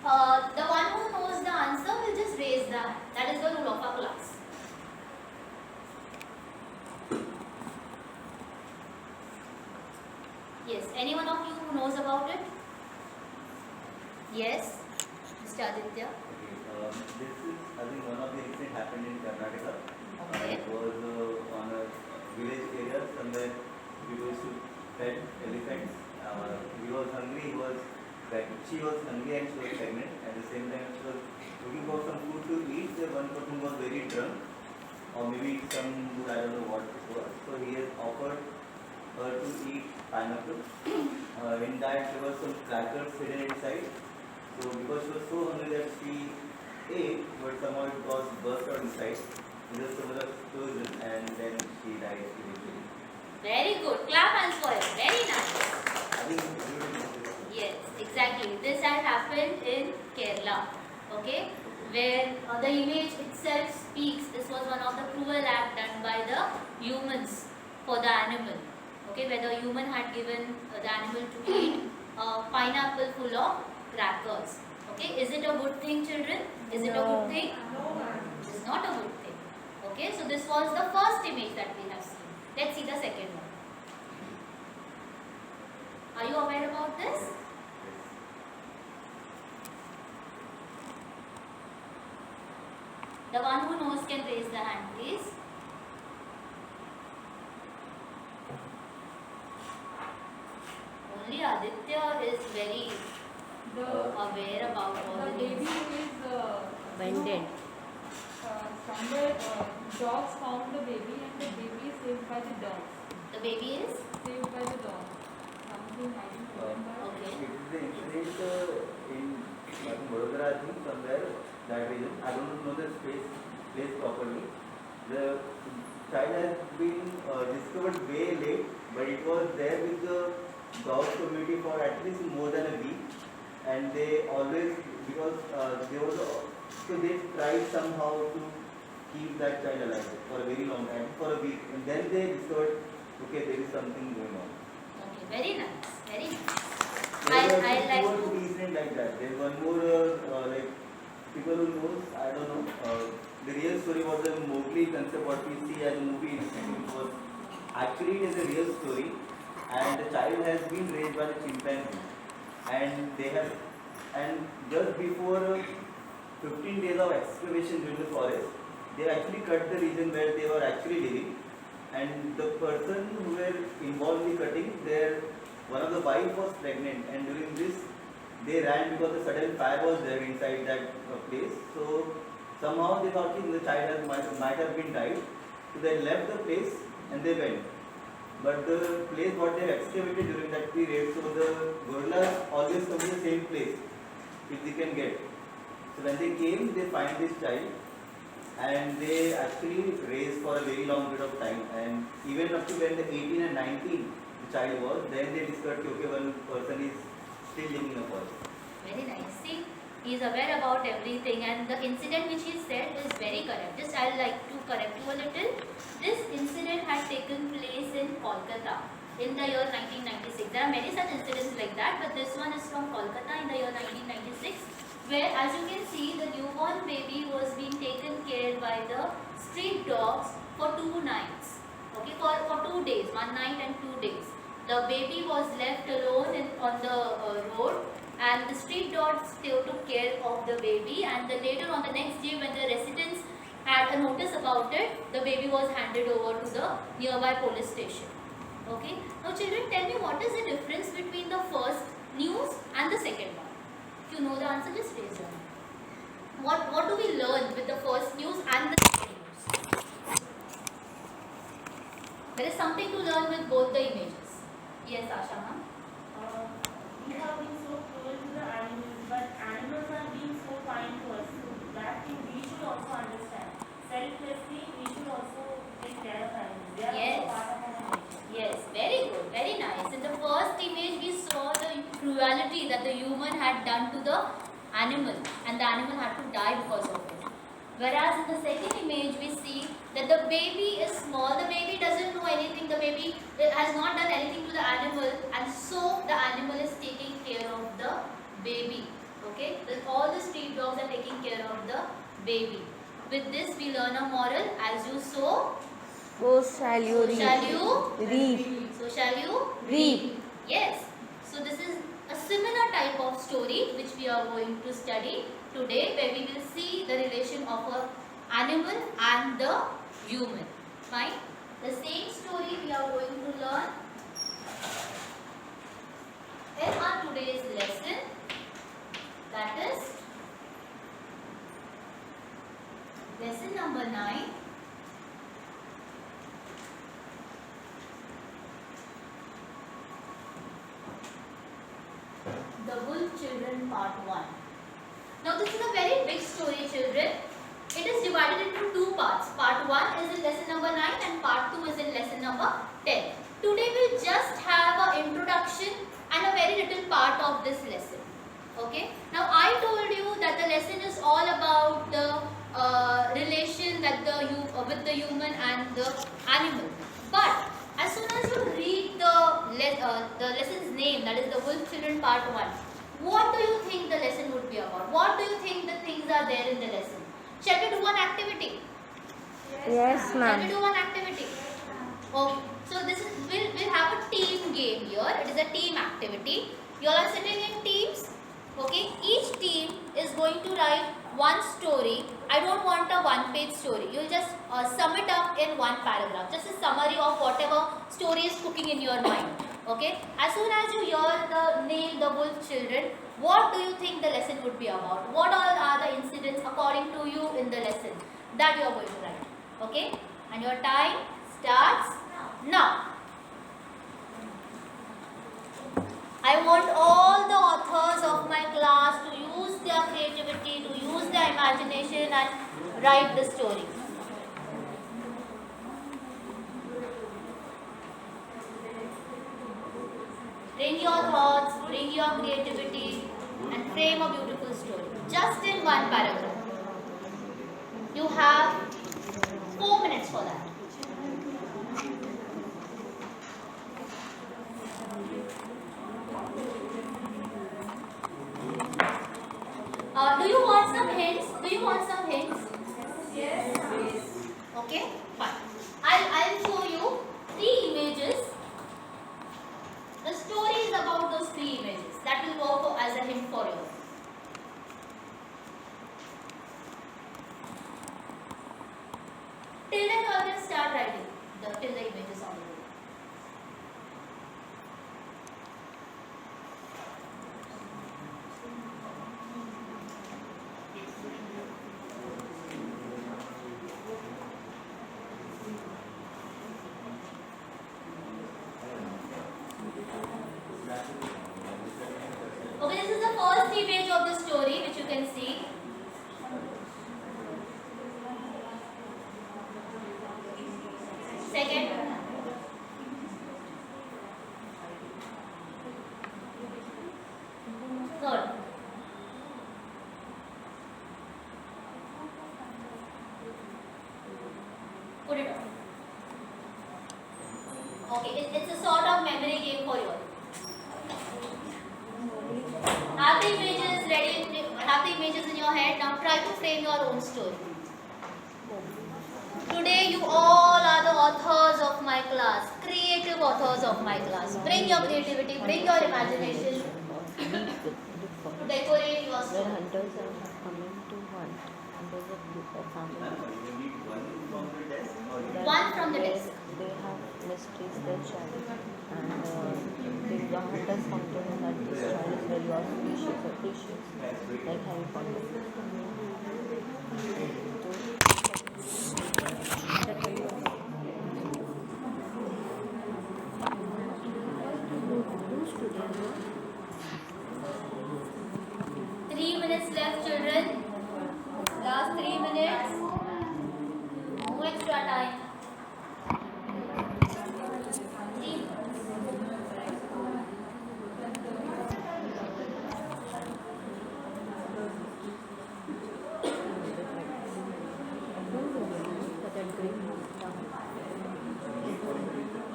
The one who knows the answer will just raise the hand. That is the rule of our class. Yes, anyone of you who knows about it? Yes, Mr. Aditya. This is, I think, one of the incidents happened in Karnataka. Okay. It was on a village area somewhere. We used to pet elephants. He was hungry. She was hungry and she was pregnant. At the same time, she was looking for some food to eat. The one person was very drunk, or maybe some food, I don't know what it was. So he has offered her to eat pineapple. In that, there was some crackers hidden inside. So because she was so hungry that she ate, but somehow it was burst out inside. Just a little explosion, and then she died eventually. Very good. Clap hands for it. Very nice. I think it's beautiful. Yes, exactly. This had happened in Kerala. Okay, where the image itself speaks. This was one of the cruel act done by the humans for the animal. Okay, where the human had given the animal to eat a pineapple full of crackers. Okay, is it a good thing, children? Is it a good thing? It is not a good thing. Okay, so this was the first image that we have seen. Let's see the second one. Are you aware about this? The one who knows can raise the hand, please. Only Aditya is very aware about all The the baby things. is Bended. somewhere dogs found the baby and the baby is saved by the dogs. The baby is? Saved by the dog. Something I didn't remember. Okay. It is the incident in Vadodara, I think, somewhere that region. I don't know the place properly. The child has been discovered way late, but it was there with the dog community for at least more than a week, and they always, because there was so they tried somehow to keep that child alive for a very long time, for a week, and then they discovered, okay, there is something going on. Okay, very nice. Very nice. There I are like two to. incident like that. There is one more like people who knows, I don't know. The real story was the Mowgli concept, what we see as a movie. It was actually it is a real story, and the child has been raised by the chimpanzee, and they have, and just before 15 days of excavation during the forest, they actually cut the region where they were actually living, and the person who were involved in the cutting, one of the wife was pregnant, and during this they ran because the sudden fire was there inside that place. So somehow they thought the child might have been died, so they left the place and they went. But the place what they excavated during that period, so the gorillas always come to the same place if they can get. So when they came, they find this child, and they actually raised for a very long period of time, and even up to when the 18 and 19 the child was, then they discovered okay, one person is still living in a forest. Very nice. See, he is aware about everything, and the incident which he said is very correct. Just I would like to correct you a little. This incident had taken place in Kolkata in the year 1996. There are many such incidents like that, but this one is from Kolkata in the year 1996, where, as you can see, the newborn baby was being taken care by the street dogs for 2 nights. Okay, for 2 days, 1 night and 2 days. The baby was left alone on the road, and the street dogs still took care of the baby, and then later on the next day when the residents had a notice about it, the baby was handed over to the nearby police station. Okay, now children, tell me what is the difference between the first news and the second one? If you know the answer, just raise your hand. What do we learn with the first news and the second news? There is something to learn with both the images. Yes, Asha ma'am. We have been so cruel to the animals, but animals are being so kind to us. So that thing we should also understand. Selflessly, we should also take care of animals. They are Yes. also part of our nature. Yes, very good, very nice. In the first image, we saw the cruelty that the human had done to the animal, and the animal had to die because of it. Whereas in the second image, we see that the baby is small, the baby doesn't know anything, the baby has not done anything to the animal, and so the animal is taking care of the baby. Okay, all the street dogs are taking care of the baby. With this, we learn a moral: as you sow, So shall you so shall reap. you Reap. So shall you Reap. Yes. So this is a similar type of story which we are going to study today, where we will see the relation of an animal and the human. Fine. The same story we are going to learn in our today's lesson. That is lesson number 9. The Wolf Children Part 1. Now this is a very big story, children. It is divided into two parts. Part 1 is in lesson number 9 and part 2 is in lesson number 10. Today we'll just have an introduction and a very little part of this lesson. Okay. Now I told you that the lesson is all about the relation that with the human and the animal. But as soon as you read the lesson's name, that is the Wolf Children Part 1, what do you think the lesson would be about? What do you think the things are there in the lesson? Shall we do one activity? Yes, Shall we ma'am. do one activity? Okay. So this is we'll have a team game here. It is a team activity. You all are sitting in teams. Okay. Each team is going to write one story. I don't want a one-page story. You'll just sum it up in one paragraph. Just a summary of whatever story is cooking in your mind. Okay. As soon as you hear the name, the Wolf Children, what do you think the lesson would be about? What all are the incidents according to you in the lesson that you are going to write? Okay. And your time starts now. I want all the authors of my class to use their creativity, to use their imagination and write the story. Bring your thoughts, bring your creativity and frame a beautiful story. Just in one paragraph. You have 4 minutes for that. Do you want some hints? Do you want some hints? Yes. Okay, fine. I'll show you 3 images. The story is about those 3 images. That will work as a hint for you. Till then, you all can start writing till the images on the board. Okay, this is the first image of the story which you can see. Second. Third. Put it on. Okay, it's a sort of memory game for you all. Have the images ready, have the images in your head. Now try to frame your own story. Today you all are the authors of my class, creative authors of my class. Bring your creativity, bring your imagination. decorate your Where story. hunters are coming to hunt, and there's a group of family. You need one from the desk or you That One from the where desk. they have misplaced their child, and the hunters come to know that this child is very auspicious or precious, like Harry Potter. So, 3 minutes left, children. Last 3 minutes. No extra time. 3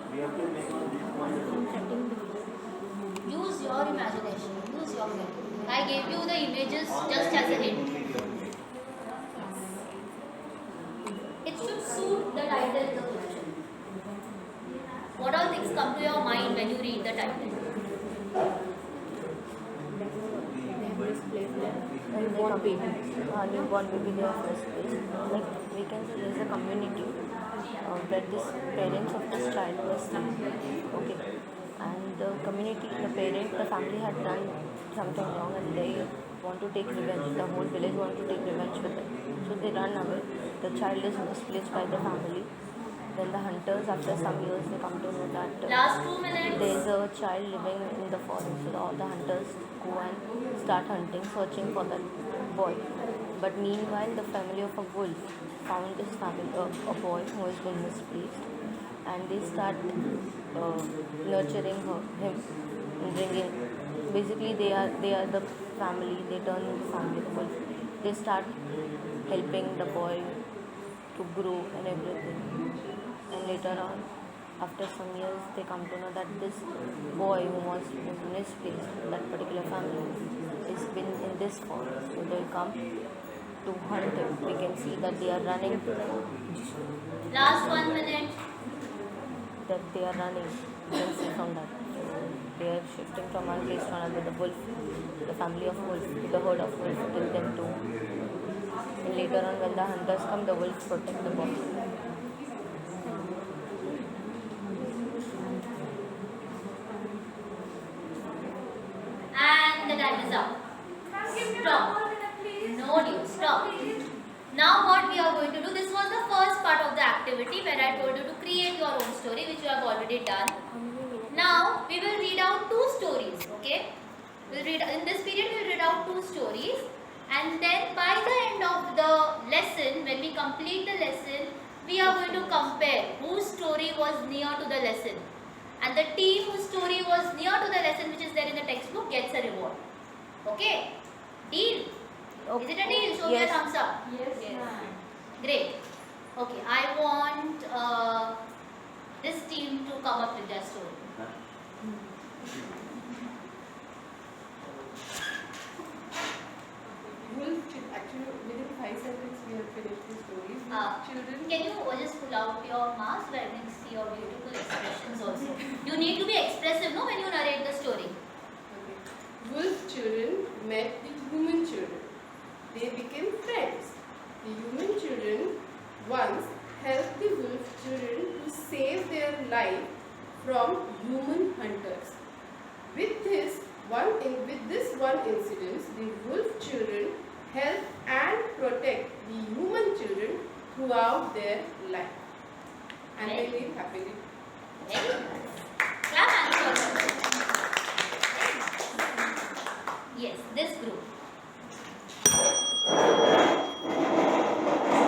we have to make on this one. Use your imagination. Use your brain. I gave you the images just as a hint. It should suit the title in the question. What all things come to your mind when you read the title? newborn baby. Newborn baby, they are first place. Like we can say, there is a community where this parents of this child was staying. Okay, and the community, the parent, the family had done something wrong, and they want to take revenge. The whole village want to take revenge with them. So they run away. The child is misplaced by the family. Then the hunters, after some years, they come to know that Last 2 minutes. there is a child living in the forest. So all the hunters go and start hunting, searching for that boy. But meanwhile, the family of a wolf found this family, a boy who has been misplaced, and they start nurturing him, and bringing. Basically, they are the family. They turn into family of wolf. They start helping the boy to grow and everything. And later on, after some years, they come to know that this boy who was misplaced, that particular family, has been in this forest. So they come to hunt him. We can see that they are running. Last 1 minute. That they are running. You can see from that. So they are shifting from one place to another. The wolf, the family of wolf, the herd of wolf, till them to. And later on, when the hunters come, the wolves protect the boy. And the time is up. Stop. No dear, stop. Now what we are going to do, this was the first part of the activity where I told you to create your own story, which you have already done. Now we will read out 2 stories, okay? We'll read, in this period we'll read out 2 stories, and then by the end of the lesson, when we complete the lesson, we are going to compare whose story was near to the lesson. And the team whose story was near to the lesson, which is there in the textbook, gets a reward. Okay? Deal? Is it a deal? Show me a Yes. thumbs up. Yes, ma'am. Great. Okay, I want this team to come up with their story. Actually, within 5 seconds we have finished the stories. Children. Can you just pull out your mask where I can see your beautiful expressions also? You need to be expressive, no, when you narrate the story. Okay. Wolf children met the human children. They became friends. The human children once helped the wolf children to save their life from human hunters. With this one incident, the wolf children help and protect the human children throughout their life. And they live happily. Very nice. Clap hands for them. Yes, this group.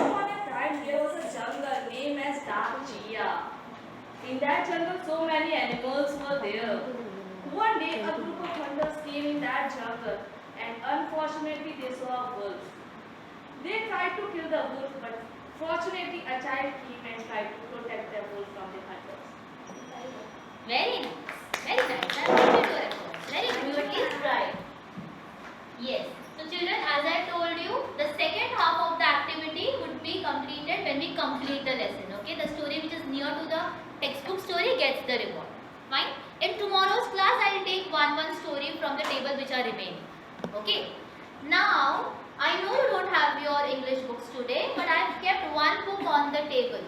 Upon a time, there was a jungle named as Dark Chia. In that jungle, so many animals were there. One day, a group of hunters came in that jungle, and unfortunately, they saw a wolf. They tried to kill the wolf, but fortunately, a child came and tried to protect the wolf from the hunters. Very nice. Very nice. I appreciate your efforts. Very good. You is right. Yes. So children, as I told you, the second half of the activity would be completed when we complete the lesson. Okay. The story which is near to the textbook story gets the reward. Fine. In tomorrow's class, I will take one story from the table which are remaining. Okay. Now, I know you don't have your English books today, but I have kept one book on the table.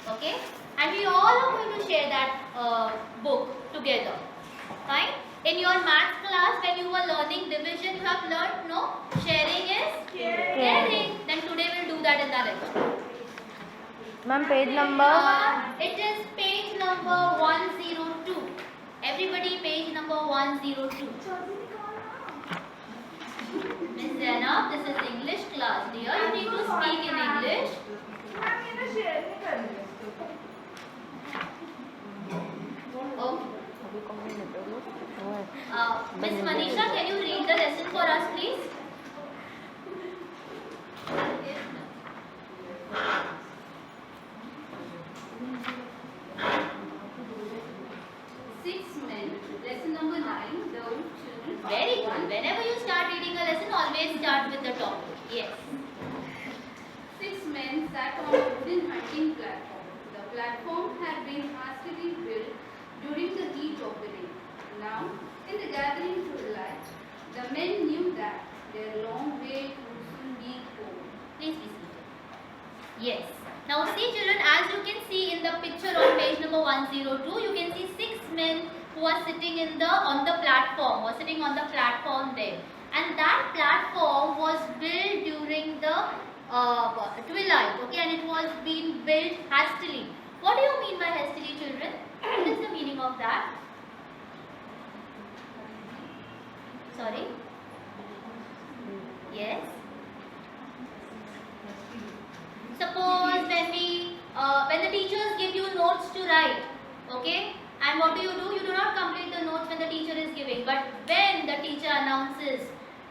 Okay. And we all are going to share that book together. Fine. In your math class, when you were learning division, you have learned no? Sharing is caring. Then today we'll do that in the lecture. Ma'am, page number. It is page number 102. Everybody, page number 102. Miss Zainab, this is English class, dear. You need to speak in English. Okay. Miss Manisha, can you read the lesson for us, please? Lesson number 9, the children. Very good. Whenever you start reading a lesson, always start with the topic. Yes. 6 men sat on a wooden hunting platform. The platform had been hastily built during the heat of the day. Now, in the gathering twilight, the men knew that their long way would soon be over. Please be seated. Yes. Now see children, as you can see in the picture on page number 102, you can see 6 men who are sitting on the platform, or sitting on the platform there. And that platform was built during the twilight, okay, and it was being built hastily. What do you mean by hastily, children? What is the meaning of that? Sorry? Yes? Suppose when the teachers give you notes to write, okay, and what do? You do not complete the notes when the teacher is giving, but when the teacher announces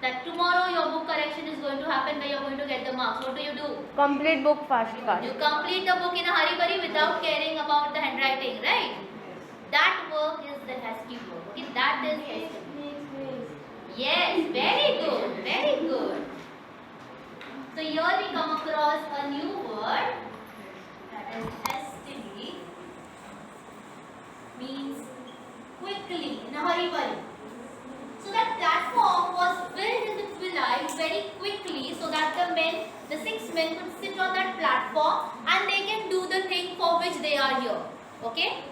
that tomorrow your book correction is going to happen, where you are going to get the marks, what do? Complete book fast. You complete the book in a hurry without caring about the handwriting, right? That work is the hasty work, okay, that is hasty. Yes, very good, very good. So here we come across a new word, that is hastily, means quickly, in a hurry. So that platform was built in the twilight very quickly, so that the 6 men could sit on that platform and they can do the thing for which they are here. Okay?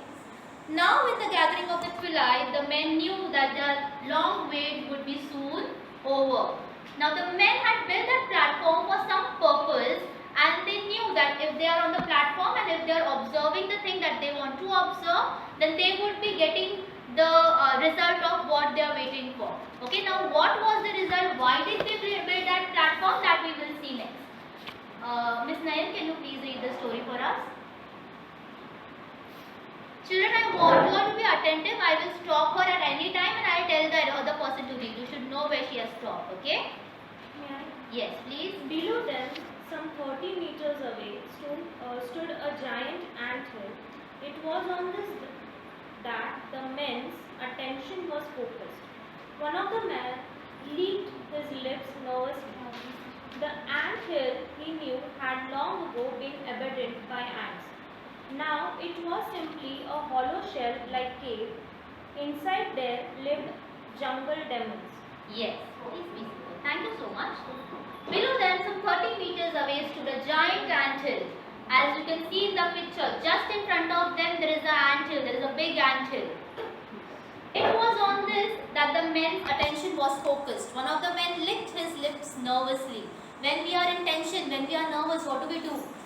Now in the gathering of the twilight, the men knew that the long wait would be soon over. Now the men had built that platform for some purpose, and they knew that if they are on the platform and if they are observing the thing that they want to observe, then they would be getting the result of what they are waiting for. Okay, now what was the result? Why did they build that platform? That we will see next. Miss Nayan, can you please read the story for us? Children, I want you all to be attentive. I will stop her at any time and I will tell the other person to read. You should know where she has stopped, okay? Yes, please. Below them, some 30 meters away, stood a giant anthill. It was on this that the men's attention was focused. One of the men licked his lips nervously. The anthill, he knew, had long ago been abandoned by ants. Now it was simply a hollow shell-like cave. Inside there lived jungle demons. Yes, please be seated. Thank you so much. Below them, some 30 meters away, stood a giant anthill. As you can see in the picture, just in front of them there is an anthill, there is a big anthill. It was on this that the men's attention was focused. One of the men licked his lips nervously. When we are in tension, when we are nervous, what do?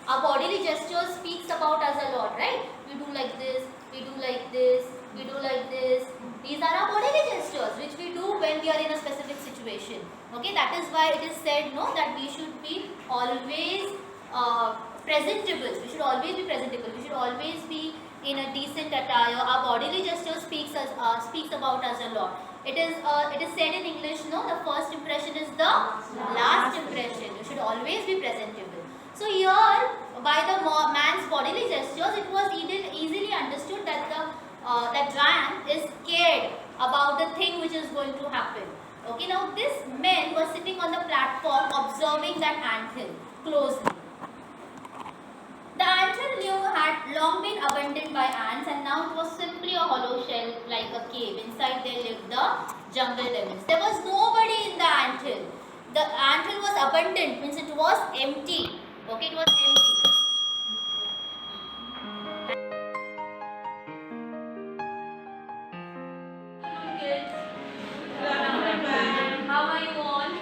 Our bodily gestures speaks about us a lot, right? We do like this, we do like this, we do like this. These are our bodily gestures which we do when we are in a specific situation. Okay, that is why it is said that we should be always presentable. We should always be presentable. We should always be in a decent attire. Our bodily gesture speaks about us a lot. It is said in English, the first impression is the last impression. You should always be presentable. So here, by the man's bodily gestures, it was easily understood that that giant is scared about the thing which is going to happen. Okay, now this men were sitting on the platform observing that anthill closely. The anthill had long been abandoned by ants, and now it was simply a hollow shell like a cave. Inside there lived the jungle devils. There was nobody in the anthill. The anthill was abandoned, means it was empty. Okay, it was empty. Kids, how are you all?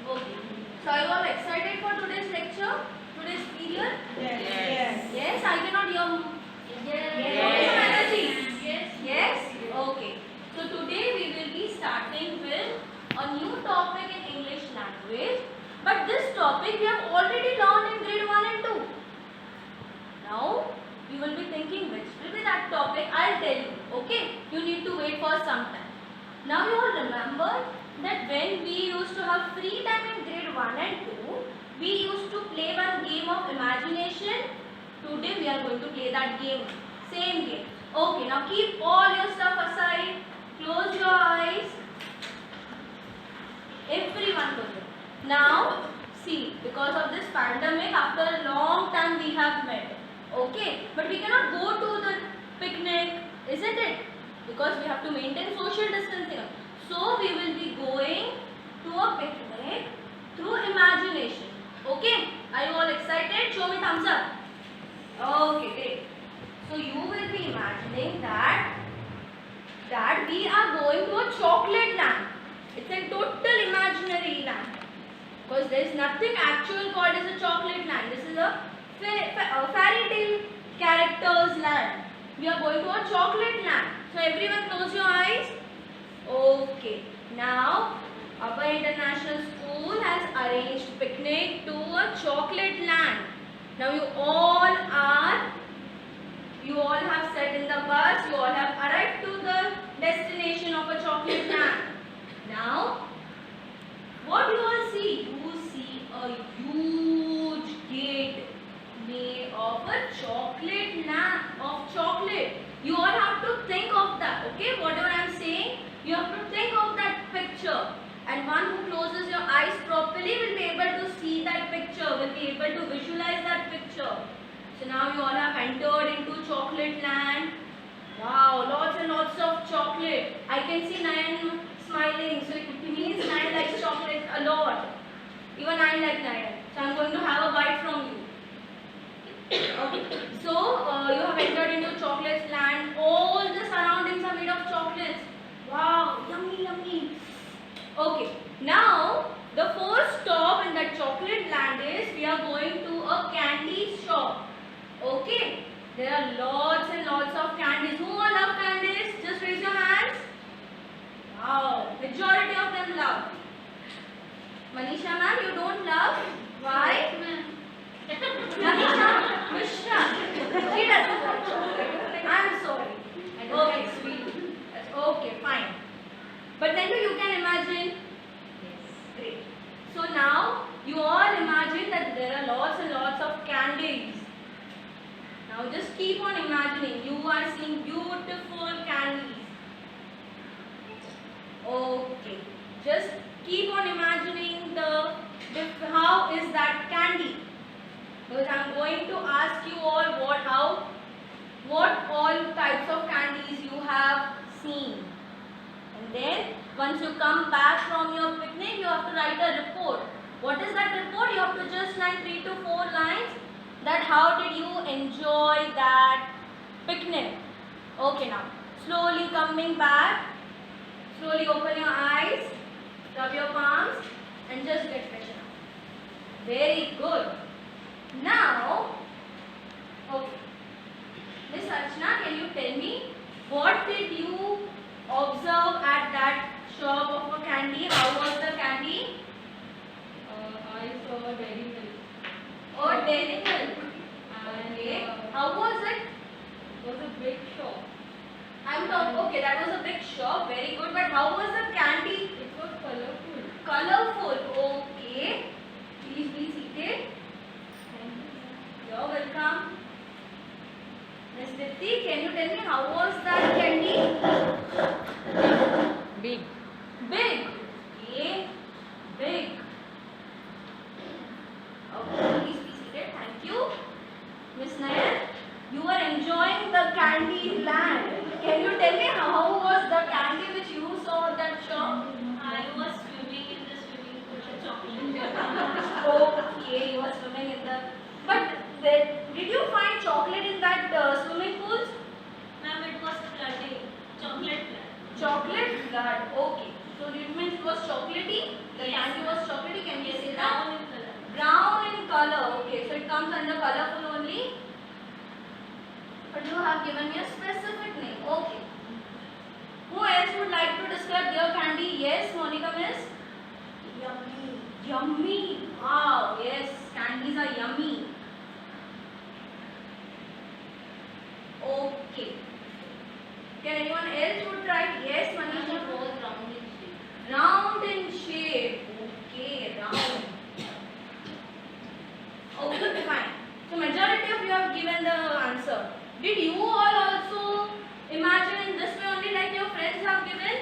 Okay. So are you all excited for today's lecture? Today's period? Yes. Yes, I cannot hear. Yes. Some energy. Yes. Okay. So today we will be starting with a new topic in English language. But this topic we have already learned in grade 1 and 2. Now you will be thinking which will be that topic. I'll tell you. Okay. You need to wait for some time. Now you all remember that when we used to have free time in grade 1 and 2, we used to play one game of imagination. Today we are going to play that game. Same game. Okay, now keep all your stuff aside. Close your eyes. Everyone close it. Now, see, because of this pandemic, after a long time we have met. Okay, but we cannot go to the picnic, isn't it? Because we have to maintain social distancing. So we will be going to a picnic through imagination. Okay, are you all excited? Show me thumbs up. Okay, great. So you will be imagining that we are going to a chocolate land. It's a total imaginary land. Because there is nothing actual called as a chocolate land. This is a fairy tale characters land. We are going to a chocolate land. So everyone close your eyes. Okay. Now, Upper International School has arranged picnic to a chocolate land. Now you all have sat in the bus. You all have arrived to the destination of a chocolate land. Now, what do you all see? You see a huge gate made of a chocolate land, of chocolate. You all have to think of that, okay? Whatever I am saying, you have to think of that picture. And one who closes your eyes properly will be able to see that picture, will be able to visualize that picture. So now you all have entered into chocolate land. Wow, lots and lots of chocolate. I can see Nayan smiling, so it means Nayan likes chocolate a lot. Even I like Nayan. So I am going to have a bite from you. Okay. So you have entered into chocolate land. All the surroundings are made of chocolates. Wow, yummy, yummy. Okay. Now the first stop in that chocolate land is we are going to a candy shop. Okay. There are lots and lots of candies. Who all love candies? Just raise your hands. Wow. Majority of them love. Manisha ma'am, you don't love? Why? Manisha Mishra. She doesn't like chocolate. I'm sorry. Okay, sweet. That's okay, fine. But then you can imagine. Yes. Great. So now you all imagine that there are lots and lots of candies. Now just keep on imagining. You are seeing beautiful candies. Okay. Just keep on imagining how is that candy. Because I am going to ask you all what all types of candies you have seen. And then once you come back from your picnic, you have to write a report. What is that report? You have to just write 3 to 4 lines that how did you enjoy that picnic. Okay, now slowly coming back Slowly open your eyes, rub your palms, and just get pressure out. Very good. Now, okay. Miss Archana, can you tell me what did you observe at that shop of a candy? How was the candy? I saw Dairy Milk. Oh, Dairy Milk. Okay. How was it? It was a big shop. I'm talking. Okay, that was a big shop. Very good. But how was the candy? It was colorful. Colorful. Okay. Please be seated. You're welcome. Miss Dipti, can you tell me how was that candy? Big. Big. Okay. Big. Okay, please be seated. Thank you. Miss Nayan, you are enjoying the candy land. Can you tell me how was the candy which you saw at that shop? I was swimming in the swimming pool of chocolate. Okay, you were swimming in the. But did you find chocolate in that swimming pool? Ma'am, it was flooding. Chocolate flood. Chocolate flood. Okay. So it means it was chocolatey. The Yes. candy was chocolatey. Can you Yes, say brown that? in color. Brown in color. Okay. So it comes under colorful only. But you have given me a specific name. Okay. Who else would like to describe their candy? Yes, Monica Miss. Yummy. Yummy. Wow. Yes, candies are yummy. Okay. Can anyone else would try? Yes, Ma'am, Manisha. it was round in shape. Round in shape. Okay, round. Okay, fine. So majority of you have given the answer. Did you all also imagine in this way only like your friends have given?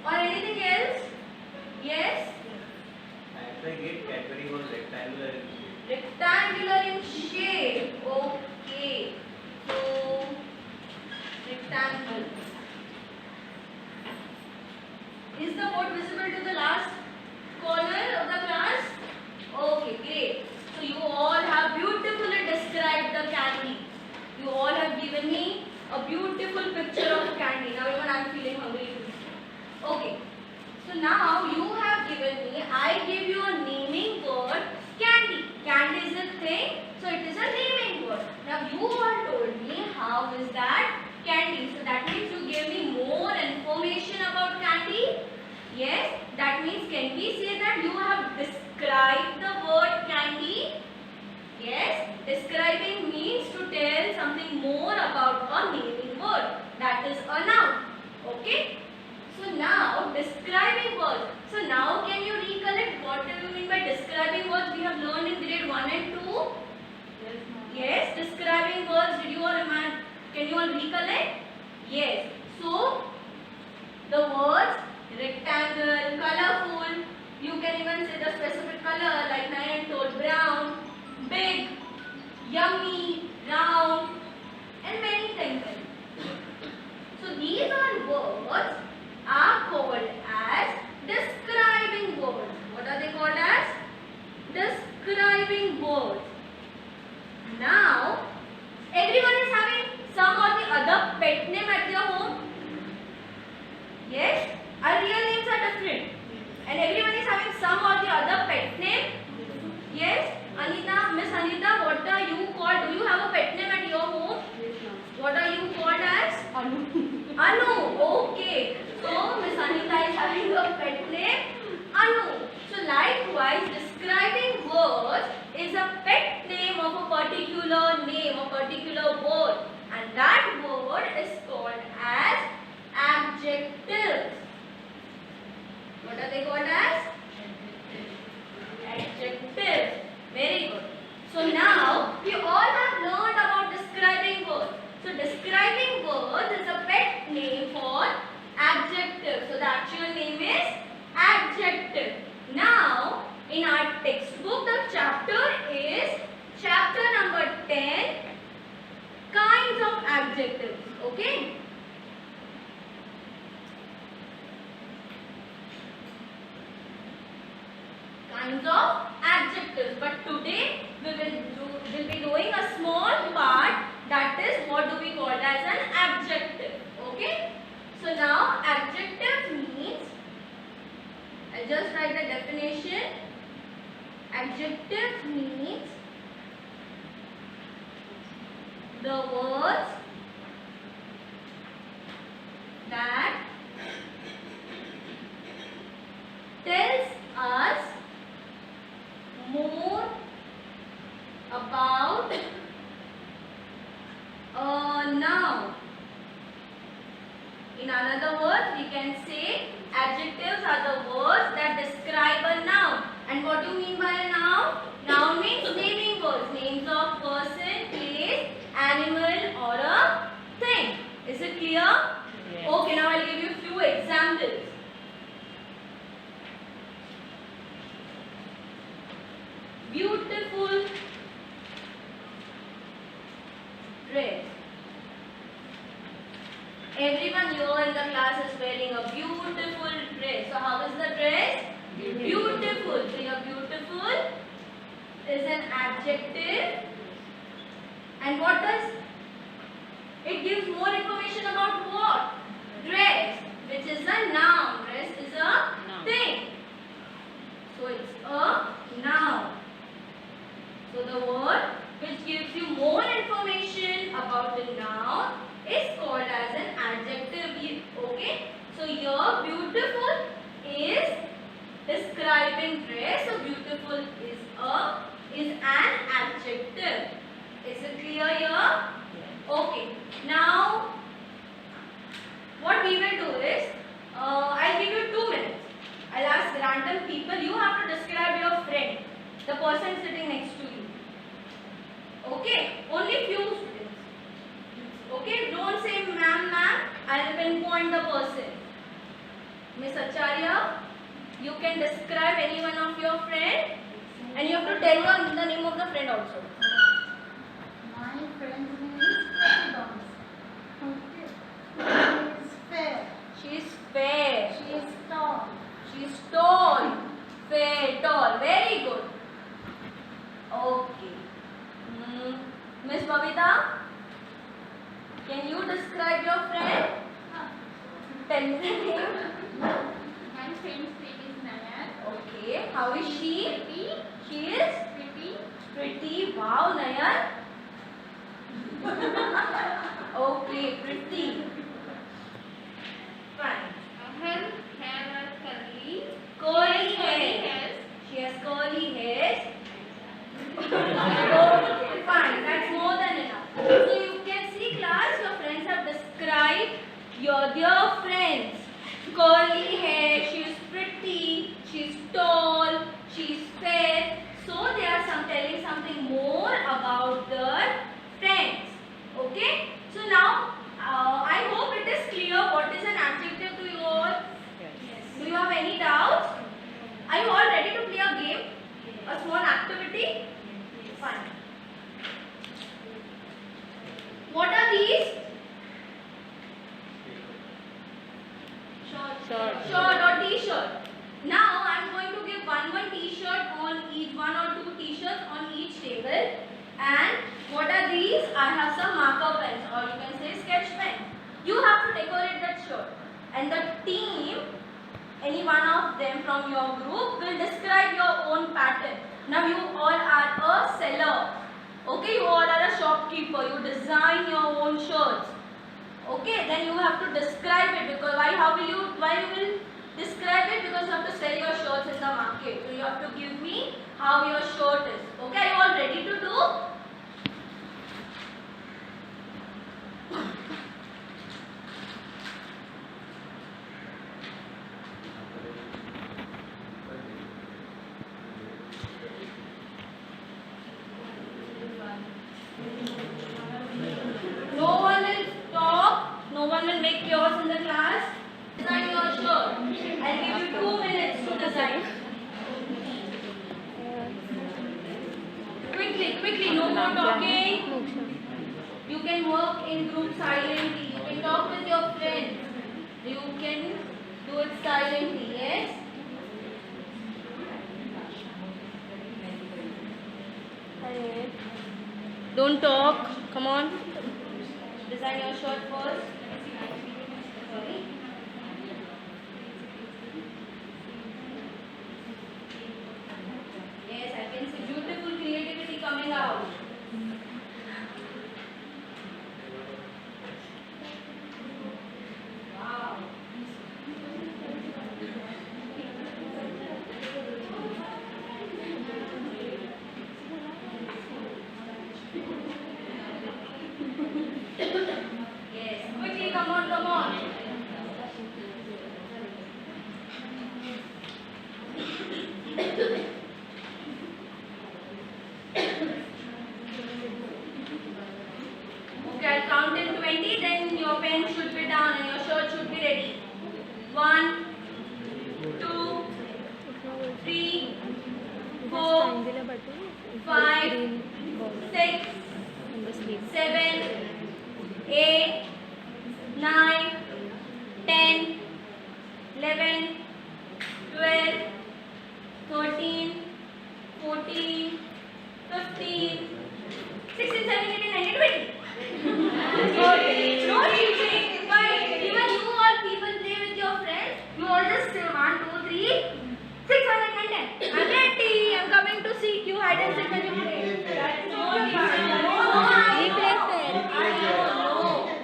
Or anything else? Yes? At the gate, Cadbury was rectangular in shape. Rectangular in shape. Okay. So, rectangle. Is the board visible to the last corner of the class? Okay, great. So you all have beautifully described the candy. You all have given me a beautiful picture of candy. Now even I am feeling hungry. Okay. So now you have given me, I gave you a naming word, candy. Candy is a thing, so it is a naming word. Now you all told me how is that candy. So that means you gave me more information about candy. Yes, that means can we say that you have described the word candy? Yes, describing means to tell something more about a naming word. That is a noun. Okay? So now describing words. So now can you recollect what do you mean by describing words we have learned in grade 1 and 2? Yes, ma'am. Yes, describing words. Did you all remember? Can you all recollect? Yes. So the words rectangle, colorful. You can even say the specific color like Nayan told, brown, big, yummy, round, and many things. So these all words are called as describing words. What are they called as? Describing words. Now, everyone is having some or the other pet name at their home. Yes? Our real names are different. And everyone is having some or the other pet name. Yes? Anita, Miss Anita, what are you called? Do you have a pet name at your home? Yes, ma'am. definition. Adjective means the words that tells us more about a noun. In another words, we can say adjectives are the words that describe a noun. And what do you mean by a noun? Noun means naming words, names of person, place, animal or a thing. Is it clear? Yes. Okay, now I'll give you a few examples. Beautiful dress. Everyone here in the class is wearing a beautiful dress. So how is the dress? Beautiful. So your beautiful is an adjective. And what does it gives more information about what? Dress, which is a noun. Dress is a thing. So it's a noun. So the word which gives you more information about the noun is called as an adjective. Okay? So here beautiful is describing dress. So beautiful is an adjective. Is it clear here? Okay. Now what we will do is I'll give you 2 minutes. I'll ask random people. You have to describe your friend, the person sitting next to you. Okay? Only few students. Okay? Don't say ma'am, ma'am. I'll pinpoint the person. Miss Acharya, you can describe any one of your friend and you have to tell the name of the friend also. My friend's name is Pretty She is fair. She is fair. She is tall. She is tall. Fair, tall. Very good. Okay. Miss Babita, can you describe your friend? Tell me the name. My friend's name is Nayan. Okay. How is she? Pretty. She is Pretty. pretty. Wow, Nayan. Okay, pretty. Fine. Her hair are curly. Curly hair. She has curly hairs. Okay, fine. That's more than enough. So you can see, class, your friends have described your dear friends. Curly hair. She is pretty. She is tall. She is fair. So they are telling something more about their friends. Okay. So now I hope it is clear what is an adjective to you all. Do you have any doubts? Are you all ready to play a game? A small activity? Fine. What are these? Shirt or t-shirt. Now I am going to give one t-shirt on each, 1 or 2 t-shirts on each table. And what are these? I have some marker pens, or you can say sketch pen. You have to decorate that shirt. And the team, any one of them from your group, will describe your own pattern. Now you all are a seller. Okay, you all are a shopkeeper. You design your own shirts. Okay, then you have to describe it, because why you will describe it? Because you have to sell your shirts in the market. So you have to give me how your shirt is. Okay, are you all ready to do? No one will talk, no one will make chaos in the class. Design your shirt. I'll give you 2 minutes to design. Quickly, no more talking. You can work in group silently. You can talk with your friends. You can do it silently, yes? Don't talk. Come on. Design your shirt first. Sorry. Yes. Quickly, come on, come on. Okay, I'll count till 20, then your pen should be down and your shirt should be ready. 1, 2, 3, 4, 5, 6, 7, 8, 9, 10, 11, 12, 13, 14, 15, 16, 17, 18, 19, 20. Okay, no cheating. But even you all people play with your friends, you all just say 1, 2, 3, 6, 7, 8, 9, 10. I'm ready. I'm coming to seek you. Hide and seek when you play. That's no cheating. We play fair. No.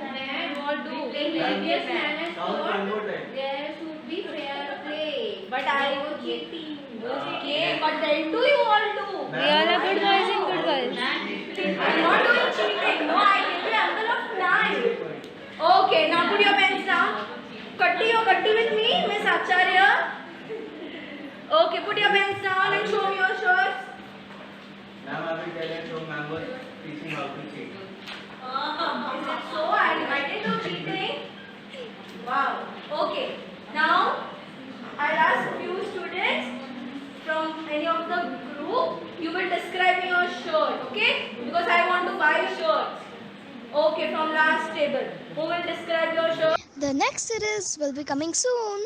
Man, what do? Yes, man. Count one more time. There should be fair play. But I was cheating. Okay, but then do you all do? We all are good boys and good girls. I'm not doing cheating. No, I give you ample of time. Okay, now put your pens down. Katti with me, Miss Acharya. Okay, put your pens down and show me your shirts. Ma'am, I will tell you, so ma'am was teaching how to cheat. Is it so? I invited to cheating. Wow. Okay. Now I'll ask few students from any of the group. You will describe me your shirt, okay? Because I want to buy shirts. Okay, from last table. Who will describe your shirt? The next series will be coming soon.